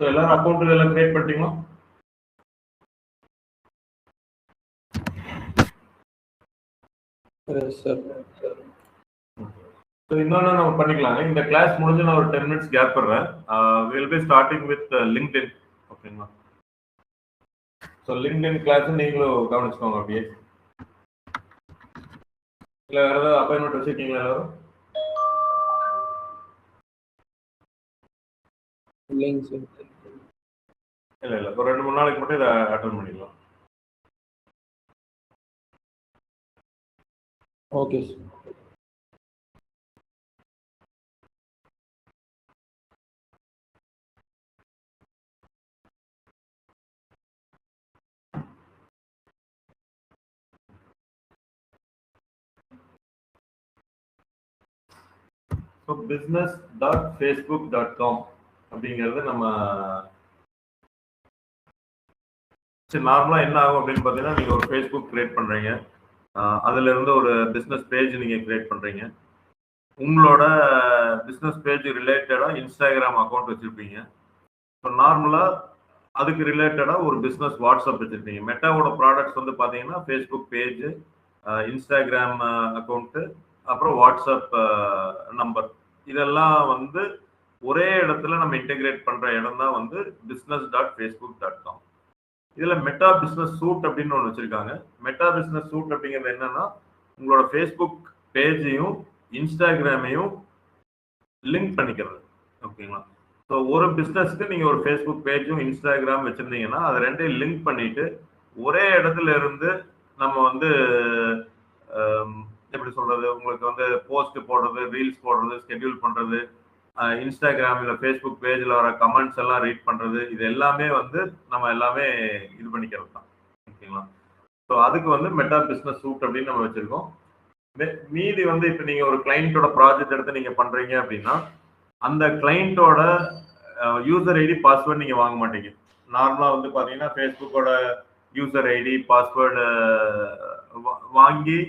So எல்லாரும் account எல்லாம் create பண்ணிட்டீங்களா? சார் ஸோ இன்னொன்று நம்ம பண்ணிக்கலாங்க. இந்த கிளாஸ் முடிஞ்சு நான் ஒரு 10 minutes கேப் பண்ணுறேன். Will be starting with LinkedIn. ஓகேங்களா? ஸோ லிங்க்டின் கிளாஸ் நீங்களும் கவனிச்சுக்கோங்க அப்படியே. இல்லை வேறு ஏதாவது அப்பாயின்மெண்ட் வச்சுருக்கீங்களா எல்லாரும்? இல்லைங்க சார். இல்லை ஒரு 2-3 நாளைக்கு மட்டும் இதை அட்டன் பண்ணிக்கலாம். Okay sir. ஸோ business.facebook.com அப்படிங்கிறது நம்ம சரி நார்மலாக என்ன ஆகும் அப்படின்னு பார்த்தீங்கன்னா, நீங்கள் ஒரு ஃபேஸ்புக் கிரியேட் பண்ணுறீங்க, அதிலிருந்து ஒரு பிஸ்னஸ் பேஜ் நீங்கள் கிரியேட் பண்ணுறீங்க. உங்களோட பிஸ்னஸ் பேஜ் ரிலேட்டடாக இன்ஸ்டாகிராம் அக்கௌண்ட் வச்சுருப்பீங்க. இப்போ நார்மலாக அதுக்கு ரிலேட்டடாக ஒரு பிஸ்னஸ் வாட்ஸ்அப் வச்சுருப்பீங்க. மெட்டாவோட ப்ராடக்ட்ஸ் வந்து பார்த்தீங்கன்னா ஃபேஸ்புக் பேஜ், இன்ஸ்டாகிராம் அக்கௌண்ட்டு, அப்புறம் வாட்ஸ்அப் நம்பர், இதெல்லாம் வந்து ஒரே இடத்துல நம்ம இன்டெகிரேட் பண்ணுற இடம் தான் வந்து business.facebook.com. இதில் மெட்டா பிஸ்னஸ் சூட் அப்படின்னு ஒன்று வச்சுருக்காங்க. மெட்டா பிஸ்னஸ் சூட் அப்படிங்கிறது என்னன்னா, உங்களோட ஃபேஸ்புக் பேஜையும் இன்ஸ்டாகிராமையும் லிங்க் பண்ணிக்கிறது. ஓகேங்களா? ஸோ ஒரு பிஸ்னஸ்க்கு நீங்கள் ஒரு ஃபேஸ்புக் பேஜும் இன்ஸ்டாகிராம் வச்சுருந்தீங்கன்னா அதை ரெண்டையும் லிங்க் பண்ணிட்டு ஒரே இடத்துல இருந்து நம்ம வந்து எப்படி சொல்றது, உங்களுக்கு வந்து போஸ்ட் போடுறது, ரீல்ஸ் போடுறது, ஸ்கெட்யூல் பண்றது, இன்ஸ்டாகிராம் இல்லை ஃபேஸ்புக் பேஜில் வர கமெண்ட்ஸ் எல்லாம் ரீட் பண்றது, இது எல்லாமே வந்து நம்ம எல்லாமே இது பண்ணிக்கிறது தான். ஓகேங்களா? ஸோ அதுக்கு வந்து மெட்டா பிஸ்னஸ் சூட் அப்படின்னு நம்ம வச்சிருக்கோம். மீதி வந்து இப்போ நீங்க ஒரு கிளைண்ட்டோட ப்ராஜெக்ட் எடுத்து நீங்க பண்றீங்க அப்படின்னா அந்த கிளைண்ட்டோட யூசர் ஐடி பாஸ்வேர்டு நீங்க வாங்க மாட்டீங்க. நார்மலா வந்து பாத்தீங்கன்னா ஃபேஸ்புக்கோட யூசர் ஐடி பாஸ்வேர்டு வாங்கி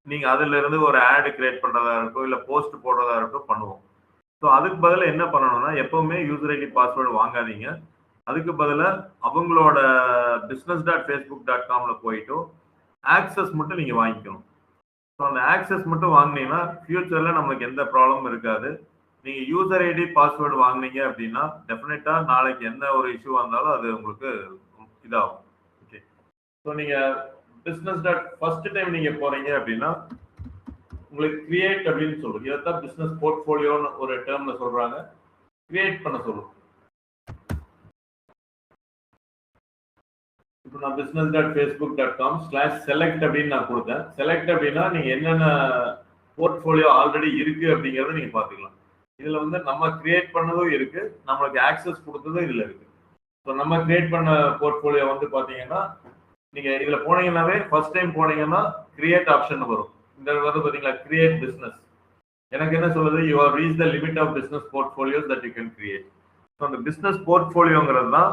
நீங்க அதுல இருந்து ஒரு ஆட் கிரியேட் பண்றதா இருக்கும், இல்ல போஸ்ட் போடுறதா இருக்கும் பண்ணுவோம். ஸோ அதுக்கு பதிலாக என்ன பண்ணணும்னா, எப்பவுமே யூசர் ஐடி பாஸ்வேர்டு வாங்காதீங்க. அதுக்கு பதிலாக அவங்களோட business.facebook.comல போயிட்டு ஆக்சஸ் மட்டும் நீங்க வாங்கிக்கணும். ஸோ அந்த ஆக்சஸ் மட்டும் வாங்கினீங்கன்னா ஃபியூச்சர்ல நமக்கு எந்த ப்ராப்ளமும் இருக்காது. நீங்க யூசர் ஐடி பாஸ்வேர்டு வாங்கினீங்க அப்படின்னா டெஃபினட்டா நாளைக்கு என்ன ஒரு இஷ்யூ வந்தாலும் அது உங்களுக்கு இதாகும். ஓகே. ஸோ நீங்க ஃபர்ஸ்ட் டைம் நீங்க போறீங்க அப்படின்னா உங்களுக்கு கிரியேட் அப்படின்னு சொல்றோம். இதைத்தான் பிசினஸ் போர்ட்ஃபோலியோன்னு ஒரு டேர்ம்ல சொல்றாங்க. கிரியேட் பண்ண சொல்லுவோம். இப்போ நான் business.facebook.com/select அப்படின்னு நான் கொடுத்தேன். செலக்ட் அப்படின்னா நீங்க என்னென்ன போர்ட்ஃபோலியோ ஆல்ரெடி இருக்கு அப்படிங்கறத நீங்க பாத்துக்கலாம். இதுல வந்து நம்ம கிரியேட் பண்ணதும் இருக்கு, நம்மளுக்கு ஆக்சஸ் கொடுத்ததும் இதுல இருக்கு. ஸோ நம்ம கிரியேட் பண்ண போர்ட்ஃபோலியோ வந்து பாத்தீங்கன்னா நீங்க இதுல போனீங்கன்னாவே ஃபர்ஸ்ட் டைம் போனீங்கன்னா கிரியேட் ஆப்ஷன் வரும். இந்த வந்து பாத்தீங்களா கிரியேட் பிசினஸ். எனக்கு என்ன சொல்லுது, you have reach the limit of business portfolios that you can create. So அந்த பிசினஸ் போர்ட்ஃபோலியோங்கிறது தான்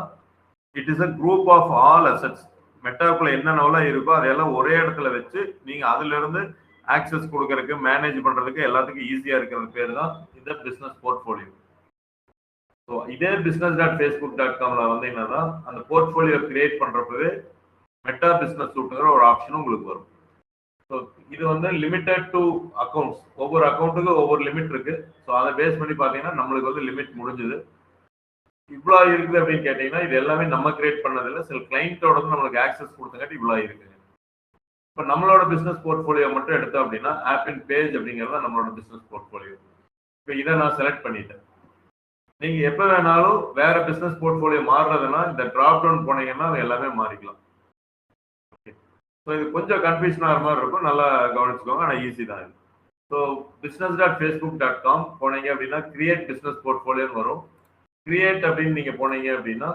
it is a group of all assets. மெட்டாக்குள்ள என்னென்னலாம் இருக்கோ அதையெல்லாம் ஒரே இடத்துல வச்சு நீங்க அதுல இருந்து ஆக்சஸ் கொடுக்கறதுக்கு, மேனேஜ் பண்றதுக்கு எல்லாத்துக்கும் ஈஸியா இருக்கிறது பேர் தான் இந்த பிசினஸ் போர்ட்ஃபோலியோ. ஸோ இதே business.facebook.comல வந்து என்னன்னா அந்த போர்ட்ஃபோலியோ கிரியேட் பண்றப்பவே மெட்டா பிசினஸ் சூட்டுங்கிற ஒரு ஆப்ஷன் உங்களுக்கு வரும். ஸோ இது வந்து லிமிட்டட் டு அக்கௌண்ட்ஸ். ஒவ்வொரு அக்கௌண்ட்டுக்கும் ஒவ்வொரு லிமிட் இருக்கு. ஸோ அதை பேஸ் பண்ணி பார்த்தீங்கன்னா நம்மளுக்கு வந்து லிமிட் முடிஞ்சுது. இவ்வளோ இருக்குது அப்படின்னு கேட்டீங்கன்னா இது எல்லாமே நம்ம கிரியேட் பண்ணதில்லை, சில கிளைண்ட்டோட நம்மளுக்கு ஆக்சஸ் கொடுத்தங்காட்டி இவ்வளோ இருக்குங்க. இப்போ நம்மளோட பிசினஸ் போர்ட்ஃபோலியோ மட்டும் எடுத்தோம் அப்படின்னா ஆப் அண்ட் பேஜ் அப்படிங்கிறது நம்மளோட பிசினஸ் போர்ட்ஃபோலியோ. இப்போ இதை நான் செலக்ட் பண்ணிட்டேன். நீங்க எப்ப வேணாலும் வேற பிசினஸ் போர்ட்ஃபோலியோ மாறுறதுன்னா இந்த டிராப் டவுன் போனீங்கன்னா எல்லாமே மாறிக்கலாம். ஸோ இது கொஞ்சம் கன்ஃபியூஷன் ஆகிற மாதிரி இருக்கும், நல்லா கவனிச்சுக்கோங்க. ஆனால் ஈஸி தான் இது. ஸோ business.facebook.com போனீங்க அப்படின்னா கிரியேட் பிசினஸ் போர்ட்ஃபோலியோன்னு வரும். கிரியேட் அப்படின்னு நீங்க போனீங்க அப்படின்னா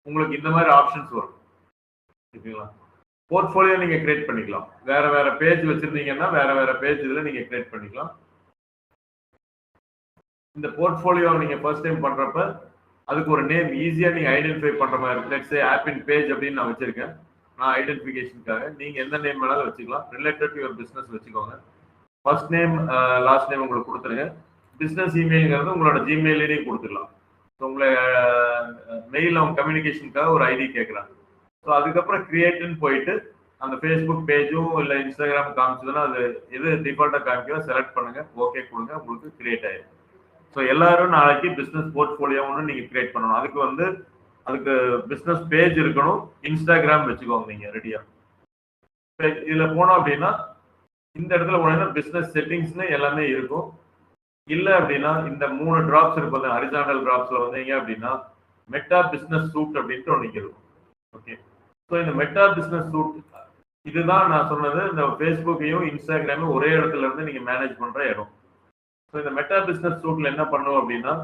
உங்களுக்கு இந்த மாதிரி ஆப்ஷன்ஸ் வரும். ஓகேங்களா? போர்ட்ஃபோலியோ நீங்க கிரியேட் பண்ணிக்கலாம். வேற வேற பேஜ் வச்சிருந்தீங்கன்னா வேற வேற பேஜ் இதுல நீங்க கிரியேட் பண்ணிக்கலாம். இந்த போர்ட்ஃபோலியோ நீங்க ஃபர்ஸ்ட் டைம் பண்றப்ப அதுக்கு ஒரு நேம் ஈஸியா நீங்க ஐடென்டிஃபை பண்ற மாதிரி இருக்கு. Let's say opt in page அப்படின்னு நான் வச்சிருக்கேன். நான் ஐடென்டிஃபிகேஷனுக்காக நீங்க எந்த நேம் வேணாலும் வச்சுக்கலாம். ரிலேட்டட் டு யுவர் பிசினஸ் வச்சுக்கோங்க. ஃபர்ஸ்ட் நேம் லாஸ்ட் நேம் உங்களுக்கு கொடுத்துருங்க. பிசினஸ் இமெயில்ங்கிறது உங்களோட ஜிமெயில் ஐடி கொடுத்துடலாம். உங்களை மெயில் அவங்க கம்யூனிகேஷனுக்காக ஒரு ஐடி கேட்குறாங்க. ஸோ அதுக்கப்புறம் கிரியேட்னு போயிட்டு அந்த ஃபேஸ்புக் பேஜும் இல்லை இன்ஸ்டாகிராம் காமிச்சதுன்னா அது எது டிஃபால்ட்டாக காமிக்கோ செலக்ட் பண்ணுங்க, ஓகே கொடுங்க, உங்களுக்கு கிரியேட் ஆயிடும். ஸோ எல்லாரும் நாளைக்கு பிஸ்னஸ் போர்ட்ஃபோலியோ ஒன்று நீங்கள் கிரியேட் பண்ணணும். அதுக்கு பிஸ்னஸ் பேஜ் இருக்கணும், இன்ஸ்டாகிராம் வச்சுக்கோங்க நீங்கள் ரெடியாக. இதில் போனோம் அப்படின்னா இந்த இடத்துல போனீங்கன்னா பிஸ்னஸ் செட்டிங்ஸ்னு எல்லாமே இருக்கும். இல்லை அப்படின்னா இந்த 3 டிராப்ஸ் இருக்கும், ஹரிசாண்டல் டிராப்ஸில் வந்தீங்க அப்படின்னா மெட்டா பிஸ்னஸ் சூட் அப்படின்ட்டு ஒன்று இருக்கும். ஓகே, ஸோ இந்த மெட்டா பிஸ்னஸ் சூட் இதுதான் நான் சொன்னது, இந்த ஃபேஸ்புக்கையும் இன்ஸ்டாகிராமையும் ஒரே இடத்துல இருந்து நீங்கள் மேனேஜ் பண்ணுற இடம். ஸோ இந்த மெட்டா பிஸ்னஸ் சூட்டில் என்ன பண்ணும் அப்படின்னா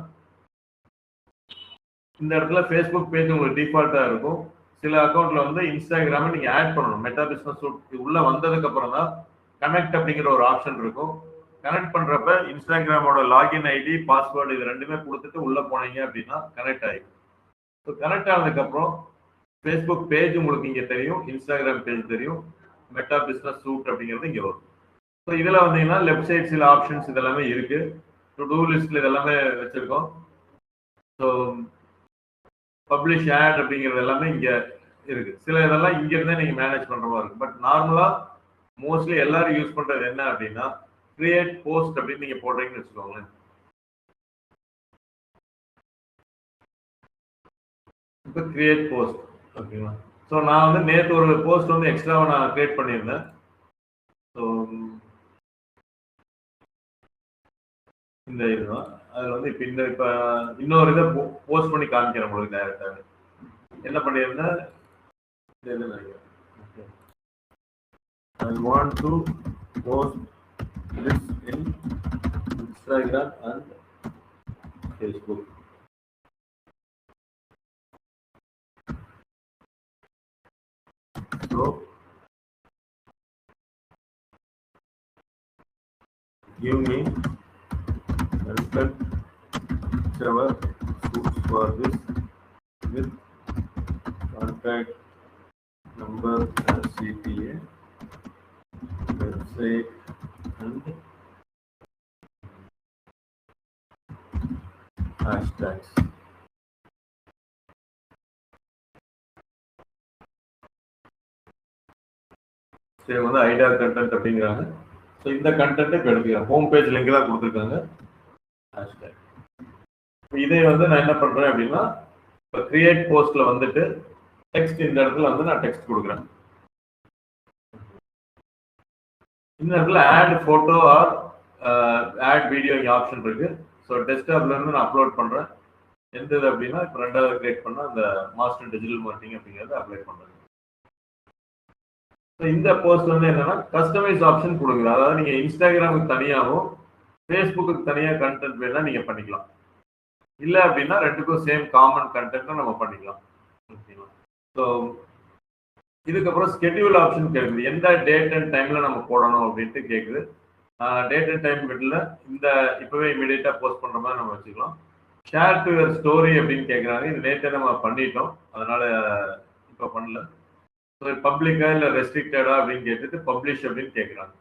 இந்த இடத்துல ஃபேஸ்புக் பேஜ் உங்களுக்கு டிஃபால்ட்டாக இருக்கும். சில அக்கௌண்ட்ல வந்து இன்ஸ்டாகிராமை நீங்கள் ஆட் பண்ணணும். மெட்டா பிஸ்னஸ் சூட் உள்ள வந்ததுக்கு அப்புறம் தான் கனெக்ட் அப்படிங்கிற ஒரு ஆப்ஷன் இருக்கும். கனெக்ட் பண்றப்ப இன்ஸ்டாகிராமோட லாகின் ஐடி, பாஸ்வேர்டு இது ரெண்டுமே கொடுத்துட்டு உள்ள போனீங்க அப்படின்னா கனெக்ட் ஆகிடும். ஸோ கனெக்ட் ஆனதுக்கப்புறம் ஃபேஸ்புக் பேஜ் உங்களுக்கு இங்கே தெரியும், இன்ஸ்டாகிராம் பேஜ் தெரியும், மெட்டா பிஸ்னஸ் சூட் அப்படிங்கிறது இங்கே வரும். ஸோ இதில் வந்தீங்கன்னா லெஃப்ட் சைட் சில ஆப்ஷன்ஸ் இதெல்லாமே இருக்கு. டு டூ லிஸ்ட்ல இதெல்லாமே வச்சிருக்கோம். ஸோ பப்ளிஷ் ஆட் அப்படிங்கிறது எல்லாமே இங்கே இருக்கு. சில இதெல்லாம் இங்க இருந்தே நீங்க மேனேஜ் பண்ற மாதிரி இருக்கும். பட் நார்மலா மோஸ்ட்லி எல்லாரும் யூஸ் பண்றது என்ன அப்படின்னா கிரியேட் போஸ்ட் அப்படின்னு நீங்க போடுறீங்கன்னு வச்சுக்கோங்களேன். இப்போ கிரியேட் போஸ்ட் ஓகேங்களா. ஸோ நான் வந்து நேற்று ஒரு போஸ்ட் வந்து எக்ஸ்ட்ராவை நான் கிரியேட் பண்ணியிருந்தேன். ஸோ இந்த இதுதான் அதில் வந்து இப்போ இன்னொரு இதை போஸ்ட் பண்ணி காமிக்கிறேன் உங்களுக்கு டைரக்டாக. என்ன பண்ணியிருந்தேன், I want to post this in Instagram and Facebook. So give me contact whichever suits for this with contact number and CPA, website and hashtags. சரி வந்து ஐடியா கண்டென்ட் அப்படிங்கிறாங்க. ஸோ இந்த கண்டென்ட் இப்போ எடுத்துக்கிறேன். ஹோம் பேஜ் லிங்க் தான் கொடுத்துருக்காங்க, hashtag. இதே வந்து நான் என்ன பண்ணுறேன் அப்படின்னா இப்போ கிரியேட் போஸ்ட்ல வந்துட்டு டெக்ஸ்ட் இந்த இடத்துல வந்து நான் டெக்ஸ்ட் கொடுக்குறேன். இந்த இடத்துல add photo or add video இங்கே ஆப்ஷன் இருக்கு. ஸோ டெஸ்க்டாப்ல இருந்து நான் அப்லோட் பண்ணுறேன். எந்த இது அப்படின்னா இப்போ 2வது கிரியேட் பண்ண அந்த மாஸ்டர் டிஜிட்டல் மார்க்கெட்டிங் அப்படிங்கிறத அப்ளை பண்ணுறேன். இந்த போஸ்ட் வந்து என்னன்னா கஸ்டமைஸ் ஆப்ஷன் கொடுக்குது. அதாவது நீங்க இன்ஸ்டாகிராமுக்கு தனியாகவும் ஃபேஸ்புக்கு தனியாக கண்டென்ட் வேணா நீங்க பண்ணிக்கலாம். இல்லை அப்படின்னா ரெண்டுக்கும் சேம் காமன் கண்டென்ட் நம்ம பண்ணிக்கலாம். ஓகேங்களா. ஸோ இதுக்கப்புறம் ஸ்கெட்யூல் ஆப்ஷன் கேட்குது. எந்த டேட் அண்ட் டைம்ல நம்ம போடணும் அப்படின்ட்டு கேட்குது. டேட் அண்ட் டைம் வீட்டில் இந்த இப்பவே இமீடியட்டா போஸ்ட் பண்ற மாதிரி நம்ம வச்சுக்கலாம். ஷேர் டு யுவர் ஸ்டோரி அப்படின்னு கேட்குறாங்க. இது நேற்றே நம்ம பண்ணிட்டோம், அதனால இப்போ பண்ணல. ஸோ பப்ளிக்கா இல்லை ரெஸ்ட்ரிக்டடா அப்படின்னு கேட்டுட்டு பப்ளிஷ் அப்படின்னு கேட்குறாங்க.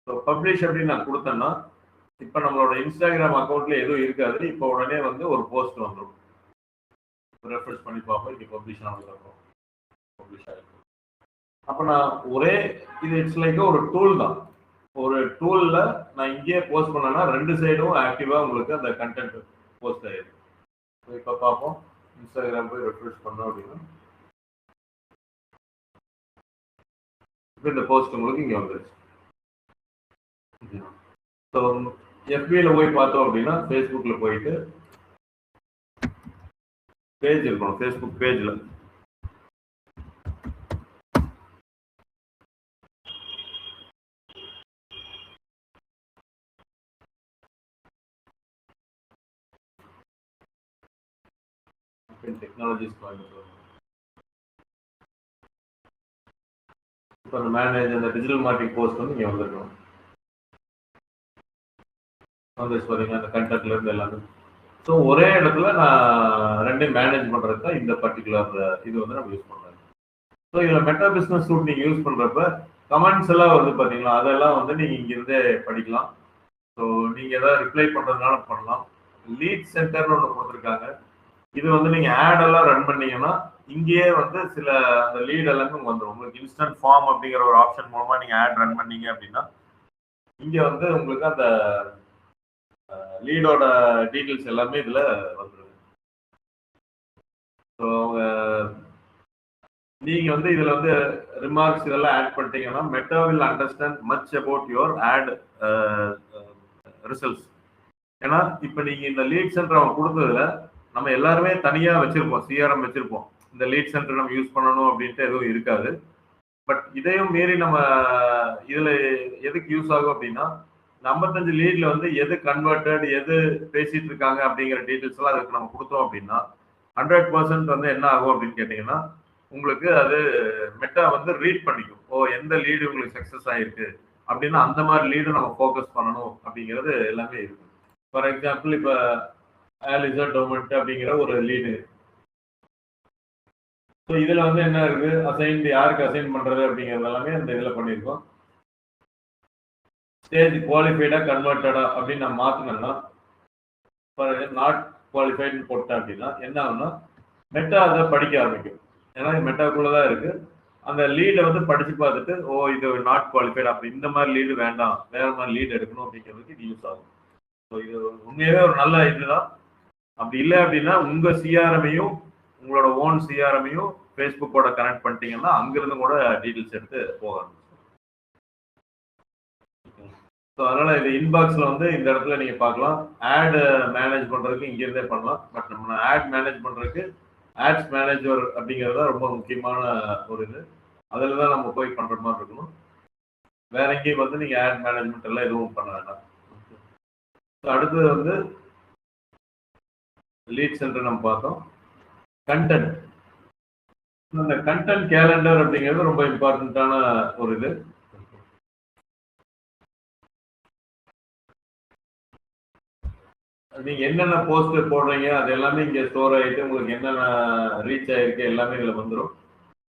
ஸோ பப்ளிஷ் அப்படின்னு நான் கொடுத்தேன்னா இப்போ நம்மளோட இன்ஸ்டாகிராம் அக்கௌண்ட்ல எதுவும் இருக்காது. இப்போ உடனே வந்து ஒரு போஸ்ட் வந்துடும். ரெஃப்ரெஷ் பண்ணி பார்ப்போம். இங்கே பப்ளிஷ் ஆனதுக்கப்புறம் பப்ளிஷ் ஆகிடும். அப்போ நான் ஒரே இது இட்ஸ் லைக் ஒரு டூல் தான். ஒரு டூல்ல நான் இங்கேயே போஸ்ட் பண்ணேன்னா 2 சைடும் ஆக்டிவா உங்களுக்கு அந்த கண்டென்ட் போஸ்ட் ஆயிடும். இப்போ பார்ப்போம். இன்ஸ்டாகிராம் போய் ரெஃப்ரெஷ் பண்ணோம் அப்படின்னா இந்த போஸ்ட் உங்களுக்கு இங்கே வந்துருச்சு. ஸோ எஃபியில் போய் பார்த்தோம் அப்படின்னா ஃபேஸ்புக்கில் போயிட்டு பேஜ் இருக்கணும். ஃபேஸ்புக் பேஜில் டெக்னாலஜிஸ் இப்போ அந்த மேனேஜ் அந்த டிஜிட்டல் மார்க்கெட்டிங் போஸ்ட் வந்து இங்கே வந்துருக்கணும். வந்துச்சு பார்த்தீங்கன்னா அந்த கண்டென்ட்ல இருந்து எல்லாமே. ஸோ ஒரே இடத்துல நான் ரெண்டையும் மேனேஜ் பண்ணுறது தான் இந்த பர்டிகுலர் இது வந்து நம்ம யூஸ் பண்ணுறோம். ஸோ இதில் மெட்டா பிஸ்னஸ் சூட் நீங்கள் யூஸ் பண்ணுறப்ப கமெண்ட்ஸ் எல்லாம் வந்து பார்த்தீங்களா, அதெல்லாம் வந்து நீங்கள் இங்கிருந்தே படிக்கலாம். ஸோ நீங்கள் எதாவது ரிப்ளை பண்ணுறதுனால பண்ணலாம். லீட் சென்டர்னு ஒன்று கொடுத்துருக்காங்க. இது வந்து நீங்க ஆட் எல்லாம் ரன் பண்ணீங்கன்னா இங்கேயே வந்து சில அந்த லீட் எல்லாமே வந்துடும். உங்களுக்கு இன்ஸ்டன்ட் ஃபார்ம் அப்படிங்கிற ஒரு ஆப்ஷன் மூலமா நீங்க ஆட் ரன் பண்ணீங்க அப்படின்னா இங்க வந்து உங்களுக்கு அந்த லீடோட டீட்டெயில்ஸ் எல்லாமே இதுல வந்துடும். ஸோ நீங்க வந்து இதுல வந்து ரிமார்க்ஸ் இதெல்லாம் ஆட் பண்ணிட்டீங்கன்னா Meta will understand much about your ad results. ஏன்னா இப்ப நீங்க இந்த லீட் சென்டர் அவன் கொடுத்ததுல நம்ம எல்லாருமே தனியா வச்சிருப்போம், சிஆர்எம் வச்சிருப்போம். இந்த லீட் சென்டர் நம்ம யூஸ் பண்ணணும் அப்படின்ட்டு எதுவும் இருக்காது. பட் இதையும் மீறி நம்ம இதுல எதுக்கு யூஸ் ஆகும் அப்படின்னா 55 லீட்ல வந்து எது கன்வெர்டட், எது பேசிட்டு இருக்காங்க அப்படிங்கிற டீட்டெயில்ஸ் எல்லாம் அதுக்கு நம்ம கொடுத்தோம் அப்படின்னா 100% வந்து என்ன ஆகும் அப்படின்னு கேட்டீங்கன்னா உங்களுக்கு அது மெட்டா வந்து ரீட் பண்ணிக்கும். ஓ எந்த லீடு உங்களுக்கு சக்சஸ் ஆயிருக்கு அப்படின்னா அந்த மாதிரி லீடு நம்ம ஃபோக்கஸ் பண்ணணும் அப்படிங்கிறது எல்லாமே இருக்கு. ஃபார் எக்ஸாம்பிள் இப்போ ஆலிசா டொமெண்ட் அப்படிங்கிற ஒரு லீடு. ஸோ இதுல வந்து என்ன இருக்கு, அசைன் யாருக்கு அசைன் பண்றது அப்படிங்கிறது எல்லாமே அந்த இதுல பண்ணியிருக்கோம். ஸ்டேஜ் குவாலிஃபைடா கன்வெர்டடா அப்படின்னு நான் மாத்தினேன்னா நாட் குவாலிஃபைடுன்னு போட்டேன் அப்படின்னா என்ன ஆகும்னா மெட்டா அதை படிக்க ஆரம்பிக்கும். ஏன்னா மெட்டாக்குள்ளதான் இருக்கு. அந்த லீடை வந்து படிச்சு பார்த்துட்டு ஓ இது நாட் குவாலிஃபைடு அப்படி இந்த மாதிரி லீடு வேண்டாம், வேற மாதிரி லீடு எடுக்கணும் அப்படிங்கிறதுக்கு இது யூஸ் ஆகும். ஸோ இது உண்மையாவே ஒரு நல்ல இதுதான். அப்படி இல்லை அப்படின்னா உங்க சிஆர்எமையும் உங்களோட ஓன் சிஆர்எமையும் ஃபேஸ்புக்கோட கனெக்ட் பண்ணிட்டீங்கன்னா அங்கிருந்து கூட டீட்டெயில்ஸ் எடுத்து போகணும். ஸோ அதனால இது இன்பாக்ஸ்ல வந்து இந்த இடத்துல நீங்க பார்க்கலாம். ஆட் மேனேஜ் பண்றதுக்கு இங்க இருந்தே பண்ணலாம். பட் நம்ம ஆட் மேனேஜ் பண்றதுக்கு ஆட்ஸ் மேனேஜர் அப்படிங்கிறது ரொம்ப முக்கியமான ஒரு இது. அதில் தான் நம்ம போய் பண்ற மாதிரி இருக்கணும். வேற எங்கேயும் வந்து நீங்க ஆட் மேனேஜ்மெண்ட் எல்லாம் எதுவும் பண்ண வேண்டாம். அடுத்தது வந்து லீட் சென்டர் நம்ம பார்த்தோம். கண்டென்ட், அந்த கண்டென்ட் கேலண்டர் அப்படிங்கிறது ரொம்ப இம்பார்ட்டன்டான ஒரு இது. நீங்க என்னென்ன போஸ்ட் போடுறீங்க அது எல்லாமே இங்க ஸ்டோர் ஆகிட்டு உங்களுக்கு என்னென்ன ரீச் ஆயிருக்கு எல்லாமே இதுல வந்துடும்.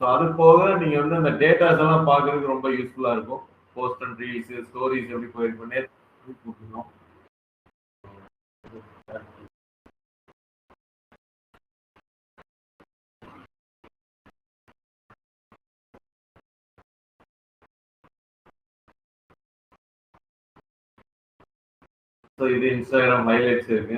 ஸோ அது போக நீங்க வந்து அந்த டேட்டாஸ் எல்லாம் பார்க்கறதுக்கு ரொம்ப யூஸ்ஃபுல்லா இருக்கும். போஸ்ட் அண்ட் ரீல்ஸ், ஸ்டோரிஸ் எப்படி போயிருக்கோம். ஸோ இது இன்ஸ்டாகிராம் ஹைலைட்ஸ் இருக்கு.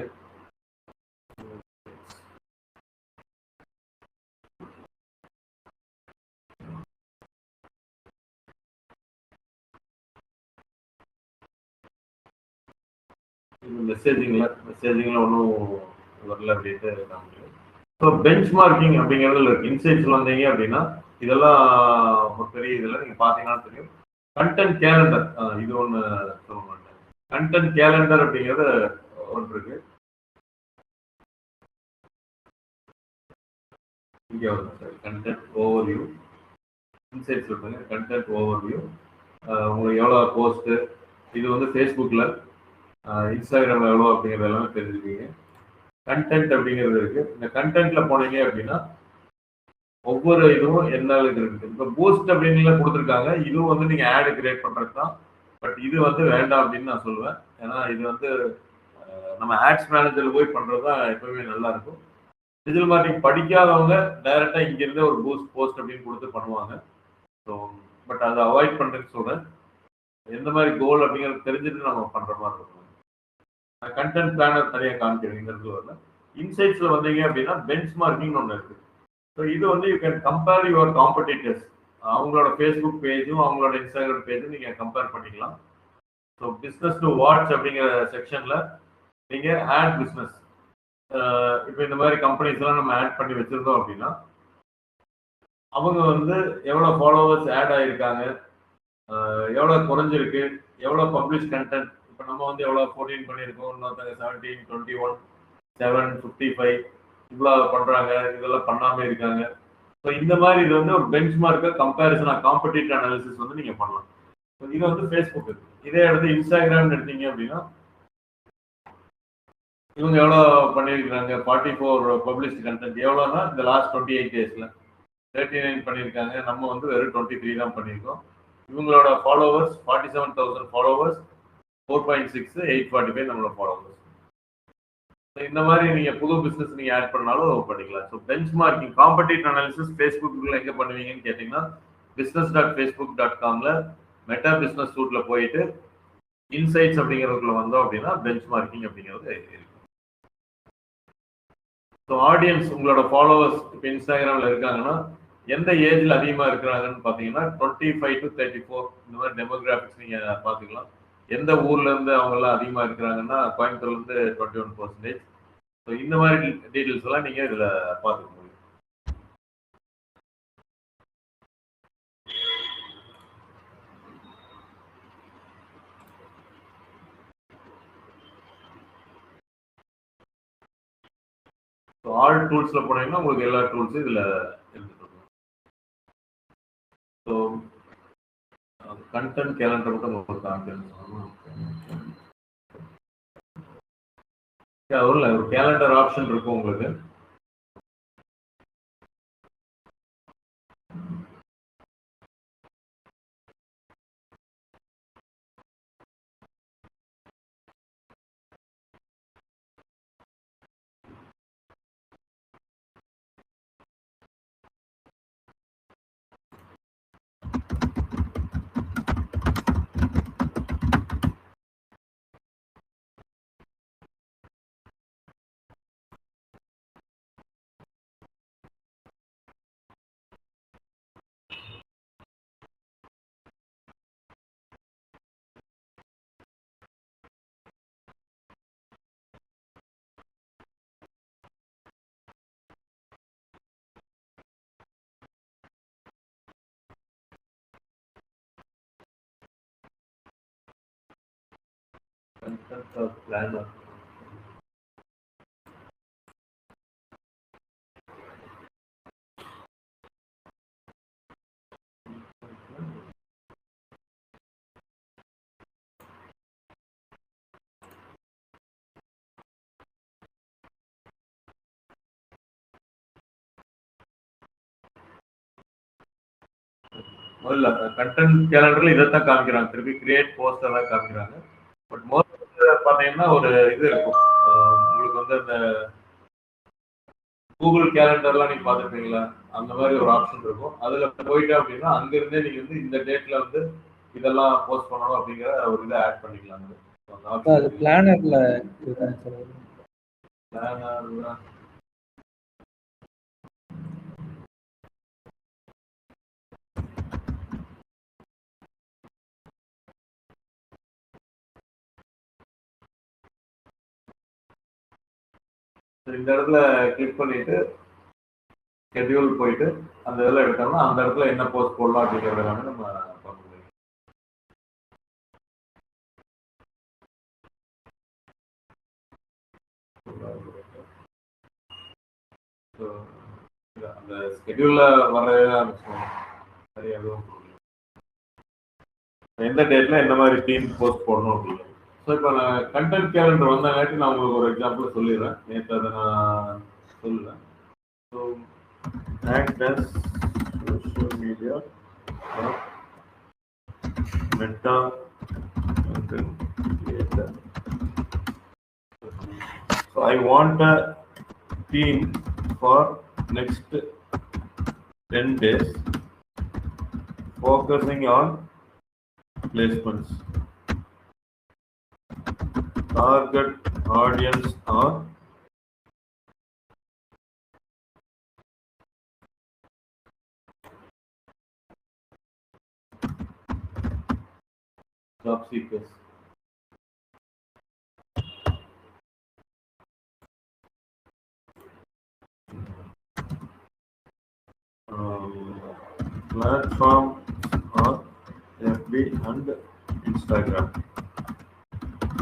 மெசேஜிங்ல ஒன்றும் வரல அப்படின்ட்டு காமிக்கல. ஸோ பெஞ்ச் மார்க்கிங் அப்படிங்கிறதுல இருக்கு. இன்சைட்ஸ் வந்தீங்க அப்படின்னா இதெல்லாம் ஒரு பெரிய இதில் நீங்கள் பார்த்தீங்கன்னா தெரியும். கண்டென்ட் கேலண்டர் இது ஒன்று சொல்ல மாட்டேன். கண்டென்ட் கேலண்டர் அப்படிங்கிறது ஒன்று இருக்கு. இங்கே வருது சார் கண்டென்ட் ஓவர்வியூ. இன்சைட்ஸ் சொல்லுங்க கண்டென்ட் ஓவர்வியூ. உங்களுக்கு எவ்வளோ போஸ்ட்டு, இது வந்து ஃபேஸ்புக்கில் இன்ஸ்டாகிராமில் எவ்வளோ அப்படிங்கிறது எல்லாமே தெரிஞ்சுப்பீங்க. கண்டென்ட் அப்படிங்கிறது இருக்கு. இந்த கண்டென்ட்ல போனீங்க அப்படின்னா ஒவ்வொரு இதுவும் என்ன இருக்கு. இப்போ பூஸ்ட் அப்படின்னு கொடுத்துருக்காங்க. இதுவும் வந்து நீங்க ஆடு கிரியேட் பண்றது தான். பட் இது வந்து வேண்டாம் அப்படின்னு நான் சொல்லுவேன். ஏன்னா இது வந்து நம்ம ஆட்ஸ் மேனேஜர்ல போய் பண்றதுதான் எப்பவுமே நல்லா இருக்கும். டிஜிட்டல் மார்க்கெட்டிங் படிக்காதவங்க டைரக்டா இங்க இருந்து ஒரு பூஸ்ட் போஸ்ட் அப்படின்னு கொடுத்து பண்ணுவாங்க. ஸோ பட் அதை அவாய்ட் பண்றதுன்னு சொல்றேன். எந்த மாதிரி கோல் அப்படிங்கிறது தெரிஞ்சுட்டு நம்ம பண்ற மாதிரி இருக்கும். கண்டென்ட் பிளானர் தனியாக காமிக்கிறேன் இந்த இடத்துல வரல. இன்சைட்ஸ்ல வந்தீங்க அப்படின்னா பெஞ்ச் மார்க்கிங் ஒன்று இருக்கு. ஸோ இது வந்து you can compare your competitors. அவங்களோட ஃபேஸ்புக் பேஜும் அவங்களோட இன்ஸ்டாகிராம் பேஜும் நீங்க கம்பேர் பண்ணிக்கலாம். ஸோ பிஸ்னஸ் டு வாட்ச் அப்படிங்கிற செக்ஷன்ல நீங்க ஆட் பிஸ்னஸ், இப்போ இந்த மாதிரி கம்பெனிஸ் எல்லாம் நம்ம ஆட் பண்ணி வச்சிருந்தோம் அப்படின்னா அவங்க வந்து எவ்வளோ ஃபாலோவர்ஸ் ஆட் ஆகிருக்காங்க, எவ்வளோ குறைஞ்சிருக்கு, எவ்வளோ பப்ளிஷ் கண்டென்ட். இப்போ நம்ம வந்து எவ்வளோ 14 பண்ணியிருக்கோம், இன்னொருத்தங்க 17, 21, 7, 55 இவ்வளோ பண்ணுறாங்க, இதெல்லாம் பண்ணாமல் இருக்காங்க. ஸோ இந்த மாதிரி இது வந்து ஒரு பெஞ்ச் மார்க்கை கம்பேரிசனாக காம்படிட்டிவ் அனாலிசிஸ் வந்து நீங்கள் பண்ணலாம். இது வந்து ஃபேஸ்புக். இதே இடத்து இன்ஸ்டாகிராம் எடுத்தீங்க அப்படின்னா இவங்க எவ்வளோ பண்ணியிருக்கிறாங்க, 44 பப்ளிஷ்டு கண்டென்ட். எவ்வளோனா இந்த லாஸ்ட் 28 daysல 39 பண்ணியிருக்காங்க. நம்ம வந்து வெறும் 23 தான் பண்ணியிருக்கோம். இவங்களோட ஃபாலோவர்ஸ் 47,000 ஃபாலோவர்ஸ், 4.6, 845 நம்மளோட ஃபாலோவர்ஸ். இந்த மாதிரி நீங்க புது பிசினஸ் நீங்க ஆட் பண்ணாலும் பண்ணிக்கலாம். So bench marking competitive analysis ஃபேஸ்புக்கில் எங்க பண்ணுவீங்கன்னு கேட்டீங்கன்னா business.facebook.comல மெட்டா பிசினஸ் சூட்ல போயிட்டு இன்சைட்ஸ் அப்படிங்கிறதுக்குள்ள வந்தோம் அப்படின்னா பெஞ்ச் மார்க்கிங் அப்படிங்கிறது இருக்கு. ஸோ ஆடியன்ஸ் உங்களோட ஃபாலோவர்ஸ் இப்போ இன்ஸ்டாகிராமில் இருக்காங்கன்னா எந்த ஏஜ்ல அதிகமாக இருக்கிறாங்கன்னு பார்த்தீங்கன்னா 25 to 34 இந்த மாதிரி டெமோகிராஃபிக்ஸ் நீங்கள் பார்த்துக்கலாம். எந்த ஊர்ல இருந்து அவங்க எல்லாம் அதிகமாக இருக்கிறாங்கன்னா கோயம்புத்தூர்ல இருந்து 21%. ஸோ இந்த மாதிரி டீட்டெயில்ஸ் எல்லாம் நீங்கள் இதில் பார்த்துக்க முடியும். ஸோ ஆல் டூல்ஸ்ல போனீங்கன்னா உங்களுக்கு எல்லா டூல்ஸும் இதில் எடுத்துட்டு. ஸோ கண்டென்ட் கேலண்டர் மட்டும் உங்களுக்கு ஒரு கேலண்டர் ஆப்ஷன் இருக்கும் உங்களுக்கு. Planner. முதல்ல கண்டென்ட் கேலண்டர்ல இதைத்தான் காமிக்கிறாங்க, திருப்பி கிரியேட் போஸ்டர் தான் காமிக்கிறாங்க. பட் மோஸ்ட் பார்த்தீங்கன்னா ஒரு இது இருக்கும் உங்களுக்கு வந்து அந்த கூகுள் கேலண்டர்லாம் நீங்க பார்த்துருப்பீங்களா, அந்த மாதிரி ஒரு ஆப்ஷன் இருக்கும். அதுல போயிட்டு அப்படின்னா அங்கிருந்தே நீங்க வந்து இந்த டேட்ல வந்து இதெல்லாம் போஸ்ட் பண்ணணும் அப்படிங்கிற ஒரு இதை ஆட் பண்ணிக்கலாம். அது பிளானர்ல இந்த இடத்துல கிளிக் பண்ணிட்டு ஷெட்யூல் போயிட்டு அந்த இதில் எடுத்தோம்னா அந்த இடத்துல என்ன போஸ்ட் போடலாம் அப்படிங்கிறத எல்லாமே நம்ம பண்ண முடியும். அந்த ஸ்கெட்யூல்ல வரவே சரியா எந்த டேட்ல என்ன மாதிரி தீம் போஸ்ட் போடணும் அப்படிங்கிறது. ஸோ இப்போ நான் கண்டென்ட் கேலண்டர் வந்தங்காட்டி நான் உங்களுக்கு ஒரு எக்ஸாம்பிள் சொல்லிடுறேன். நேற்று அதை நான் சொல்லுவேன். So act as social media or meta content creator. So I want a theme for next 10 days focusing on placements. Target audience are job seekers. Platform are FB and Instagram.